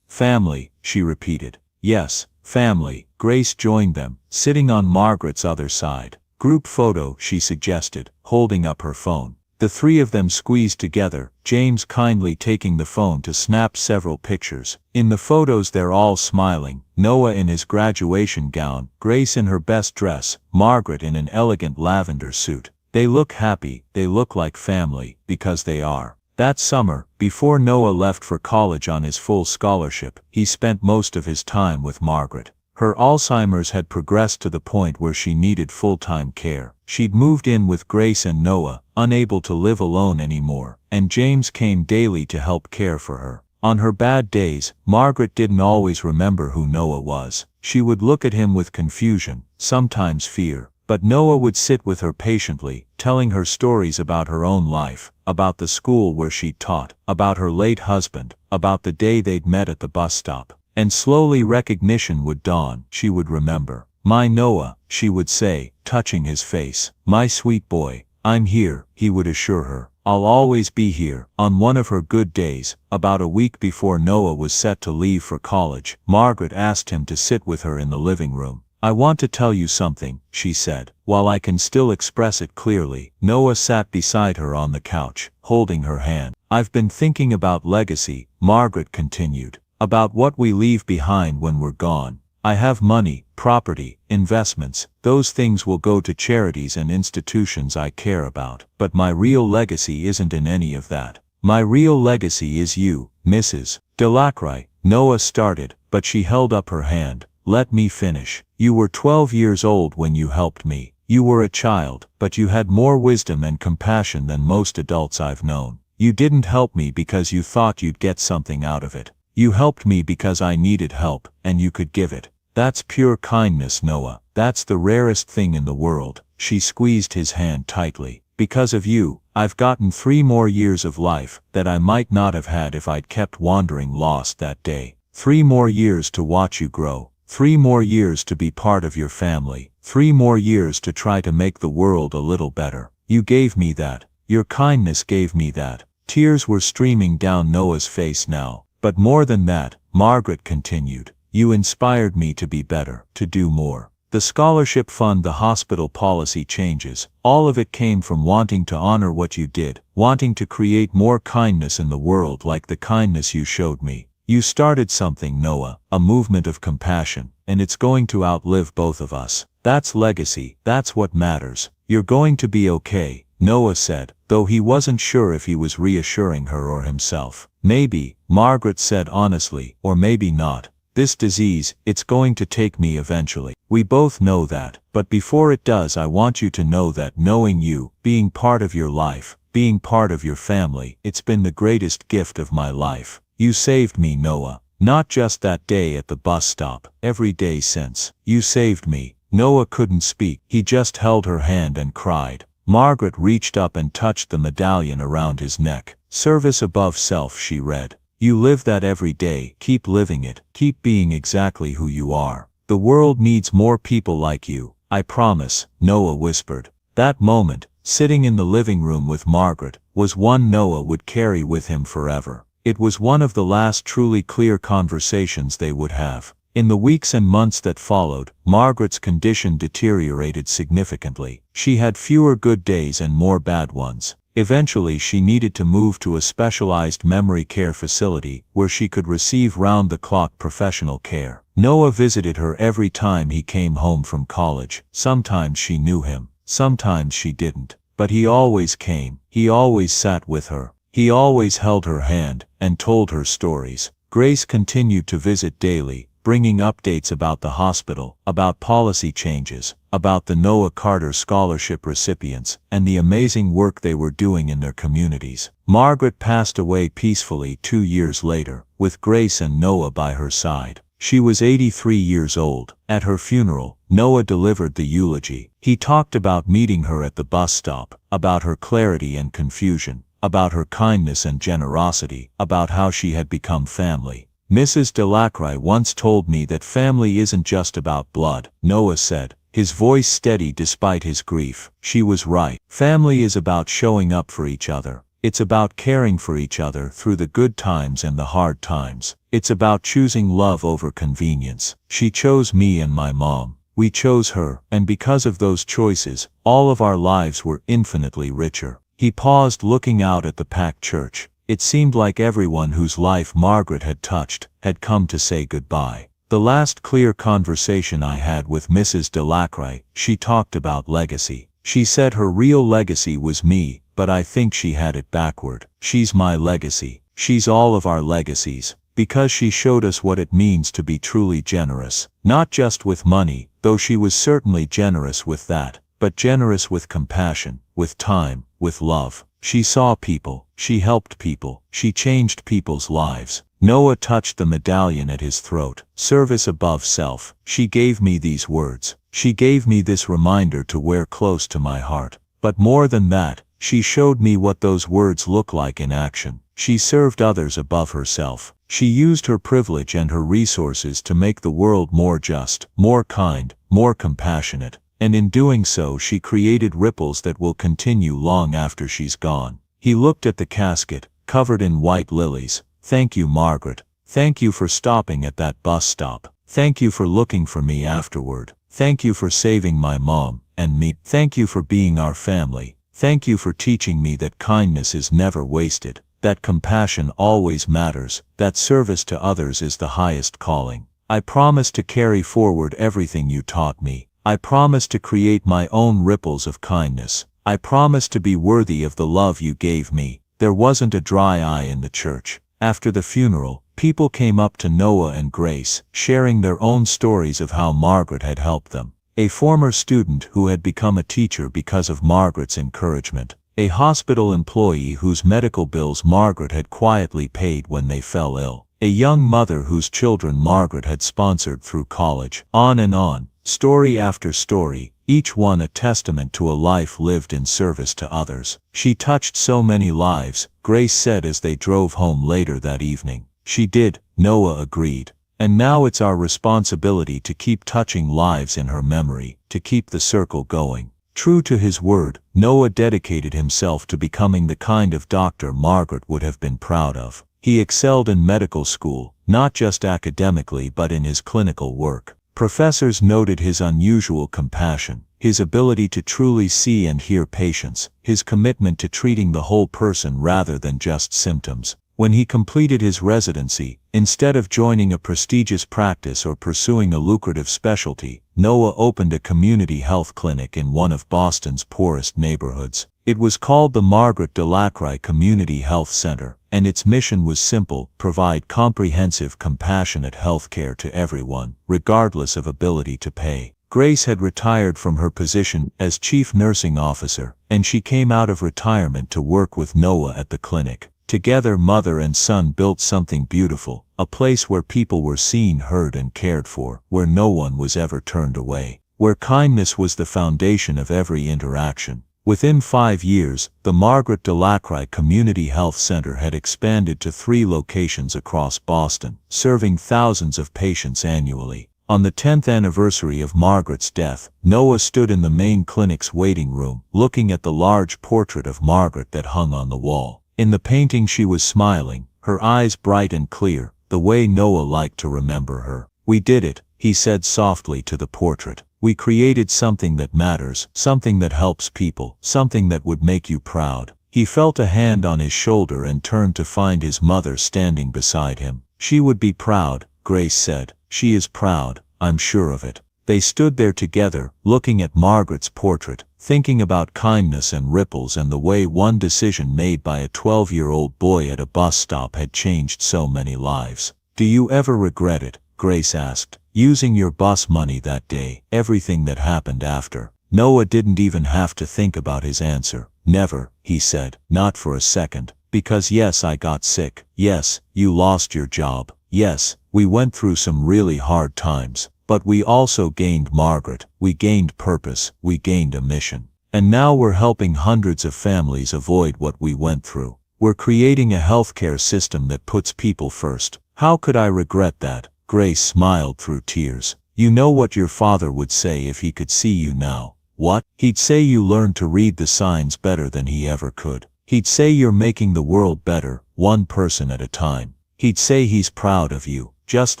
"Family," she repeated. "Yes, family." Grace joined them, sitting on Margaret's other side. "Group photo," she suggested, holding up her phone. The three of them squeezed together, James kindly taking the phone to snap several pictures. In the photos they're all smiling, Noah in his graduation gown, Grace in her best dress, Margaret in an elegant lavender suit. They look happy, they look like family, because they are. That summer, before Noah left for college on his full scholarship, he spent most of his time with Margaret. Her Alzheimer's had progressed to the point where she needed full-time care. She'd moved in with Grace and Noah, unable to live alone anymore, and James came daily to help care for her. On her bad days, Margaret didn't always remember who Noah was. She would look at him with confusion, sometimes fear, but Noah would sit with her patiently, telling her stories about her own life, about the school where she'd taught, about her late husband, about the day they'd met at the bus stop. And slowly recognition would dawn. She would remember. "My Noah," she would say, touching his face. "My sweet boy, I'm here," he would assure her. "I'll always be here." On one of her good days, about a week before Noah was set to leave for college, Margaret asked him to sit with her in the living room. "I want to tell you something," she said. While I can still express it clearly, Noah sat beside her on the couch, holding her hand. "I've been thinking about legacy," Margaret continued. "About what we leave behind when we're gone. I have money, property, investments. Those things will go to charities and institutions I care about. But my real legacy isn't in any of that. My real legacy is you, Mrs. Delacroix." Noah started, but she held up her hand. "Let me finish. You were 12 years old when you helped me. You were a child, but you had more wisdom and compassion than most adults I've known. You didn't help me because you thought you'd get something out of it. You helped me because I needed help, and you could give it. That's pure kindness, Noah. That's the rarest thing in the world. She squeezed his hand tightly. Because of you, I've gotten 3 more years of life that I might not have had if I'd kept wandering lost that day. 3 more years to watch you grow. 3 more years to be part of your family. 3 more years to try to make the world a little better. You gave me that. Your kindness gave me that. Tears were streaming down Noah's face now. But more than that, Margaret continued, you inspired me to be better, to do more. The scholarship fund, the hospital policy changes, all of it came from wanting to honor what you did, wanting to create more kindness in the world like the kindness you showed me. You started something, Noah, a movement of compassion, and it's going to outlive both of us. That's legacy, that's what matters. You're going to be okay, Noah said, though he wasn't sure if he was reassuring her or himself. Maybe, Margaret said honestly, or maybe not. This disease, it's going to take me eventually. We both know that, but before it does, I want you to know that knowing you, being part of your life, being part of your family, it's been the greatest gift of my life. You saved me, Noah. Not just that day at the bus stop, every day since. You saved me. Noah couldn't speak, he just held her hand and cried. Margaret reached up and touched the medallion around his neck. Service above self, she read. You live that every day, keep living it, keep being exactly who you are. The world needs more people like you, I promise, Noah whispered. That moment, sitting in the living room with Margaret, was one Noah would carry with him forever. It was one of the last truly clear conversations they would have. In the weeks and months that followed, Margaret's condition deteriorated significantly. She had fewer good days and more bad ones. Eventually she needed to move to a specialized memory care facility where she could receive round-the-clock professional care. Noah visited her every time he came home from college. Sometimes she knew him, sometimes she didn't. But he always came, he always sat with her, he always held her hand and told her stories. Grace continued to visit daily, bringing updates about the hospital, about policy changes, about the Noah Carter Scholarship recipients, and the amazing work they were doing in their communities. Margaret passed away peacefully 2 years later, with Grace and Noah by her side. She was 83 years old. At her funeral, Noah delivered the eulogy. He talked about meeting her at the bus stop, about her clarity and confusion, about her kindness and generosity, about how she had become family. Mrs. Delacroix once told me that family isn't just about blood, Noah said, his voice steady despite his grief. She was right. Family is about showing up for each other. It's about caring for each other through the good times and the hard times. It's about choosing love over convenience. She chose me and my mom. We chose her, and because of those choices, all of our lives were infinitely richer. He paused, looking out at the packed church. It seemed like everyone whose life Margaret had touched had come to say goodbye. The last clear conversation I had with Mrs. Delacroix, she talked about legacy. She said her real legacy was me, but I think she had it backward. She's my legacy. She's all of our legacies, because she showed us what it means to be truly generous. Not just with money, though she was certainly generous with that, but generous with compassion, with time, with love. She saw people, she helped people, she changed people's lives. Noah touched the medallion at his throat. Service above self. She gave me these words. She gave me this reminder to wear close to my heart. But more than that, she showed me what those words look like in action. She served others above herself. She used her privilege and her resources to make the world more just, more kind, more compassionate. And in doing so she created ripples that will continue long after she's gone. He looked at the casket, covered in white lilies. Thank you, Margaret. Thank you for stopping at that bus stop. Thank you for looking for me afterward. Thank you for saving my mom, and me. Thank you for being our family. Thank you for teaching me that kindness is never wasted, that compassion always matters, that service to others is the highest calling. I promise to carry forward everything you taught me. I promise to create my own ripples of kindness. I promise to be worthy of the love you gave me. There wasn't a dry eye in the church. After the funeral, People came up to Noah and Grace, sharing their own stories of how Margaret had helped them. A former student who had become a teacher because of Margaret's encouragement. A hospital employee whose medical bills Margaret had quietly paid when they fell ill. A young mother whose children Margaret had sponsored through college. On and on, story after story, each one a testament to a life lived in service to others. She touched so many lives, Grace said as they drove home later that evening. She did, Noah agreed. And now it's our responsibility to keep touching lives in her memory, to keep the circle going. True to his word, Noah dedicated himself to becoming the kind of doctor Margaret would have been proud of. He excelled in medical school, not just academically but in his clinical work. Professors noted his unusual compassion, his ability to truly see and hear patients, his commitment to treating the whole person rather than just symptoms. When he completed his residency, instead of joining a prestigious practice or pursuing a lucrative specialty, Noah opened a community health clinic in one of Boston's poorest neighborhoods. It was called the Margaret Delacroix Community Health Center, and its mission was simple: provide comprehensive, compassionate health care to everyone, regardless of ability to pay. Grace had retired from her position as chief nursing officer, and she came out of retirement to work with Noah at the clinic. Together, mother and son built something beautiful, a place where people were seen, heard, and cared for, where no one was ever turned away, where kindness was the foundation of every interaction. Within 5 years, the Margaret Delacroix Community Health Center had expanded to 3 locations across Boston, serving thousands of patients annually. On the 10th anniversary of Margaret's death, Noah stood in the main clinic's waiting room, looking at the large portrait of Margaret that hung on the wall. In the painting she was smiling, her eyes bright and clear, the way Noah liked to remember her. "We did it," he said softly to the portrait. "We created something that matters, something that helps people, something that would make you proud." He felt a hand on his shoulder and turned to find his mother standing beside him. "She would be proud," Grace said. "She is proud, I'm sure of it." They stood there together, looking at Margaret's portrait, thinking about kindness and ripples and the way one decision made by a 12-year-old boy at a bus stop had changed so many lives. "Do you ever regret it?" Grace asked. "Using your bus money that day, everything that happened after?" Noah didn't even have to think about his answer. "Never," he said, "not for a second. Because yes, I got sick. Yes, you lost your job. Yes, we went through some really hard times. But we also gained Margaret, we gained purpose, we gained a mission. And now we're helping hundreds of families avoid what we went through. We're creating a healthcare system that puts people first. How could I regret that?" Grace smiled through tears. "You know what your father would say if he could see you now." "What?" "He'd say you learned to read the signs better than he ever could. He'd say you're making the world better, one person at a time. He'd say he's proud of you, just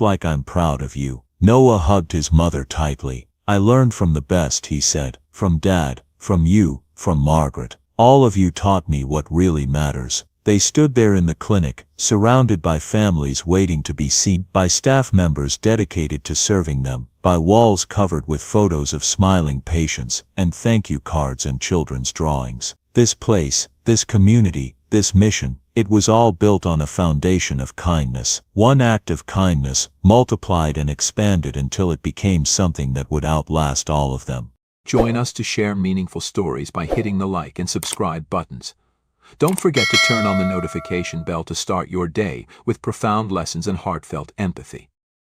like I'm proud of you." Noah hugged his mother tightly. "I learned from the best," he said. "From Dad, from you, from Margaret. All of you taught me what really matters." They stood there in the clinic, surrounded by families waiting to be seen, by staff members dedicated to serving them, by walls covered with photos of smiling patients, and thank you cards and children's drawings. This place, this community, this mission, it was all built on a foundation of kindness. One act of kindness, multiplied and expanded until it became something that would outlast all of them. Join us to share meaningful stories by hitting the like and subscribe buttons. Don't forget to turn on the notification bell to start your day with profound lessons and heartfelt empathy.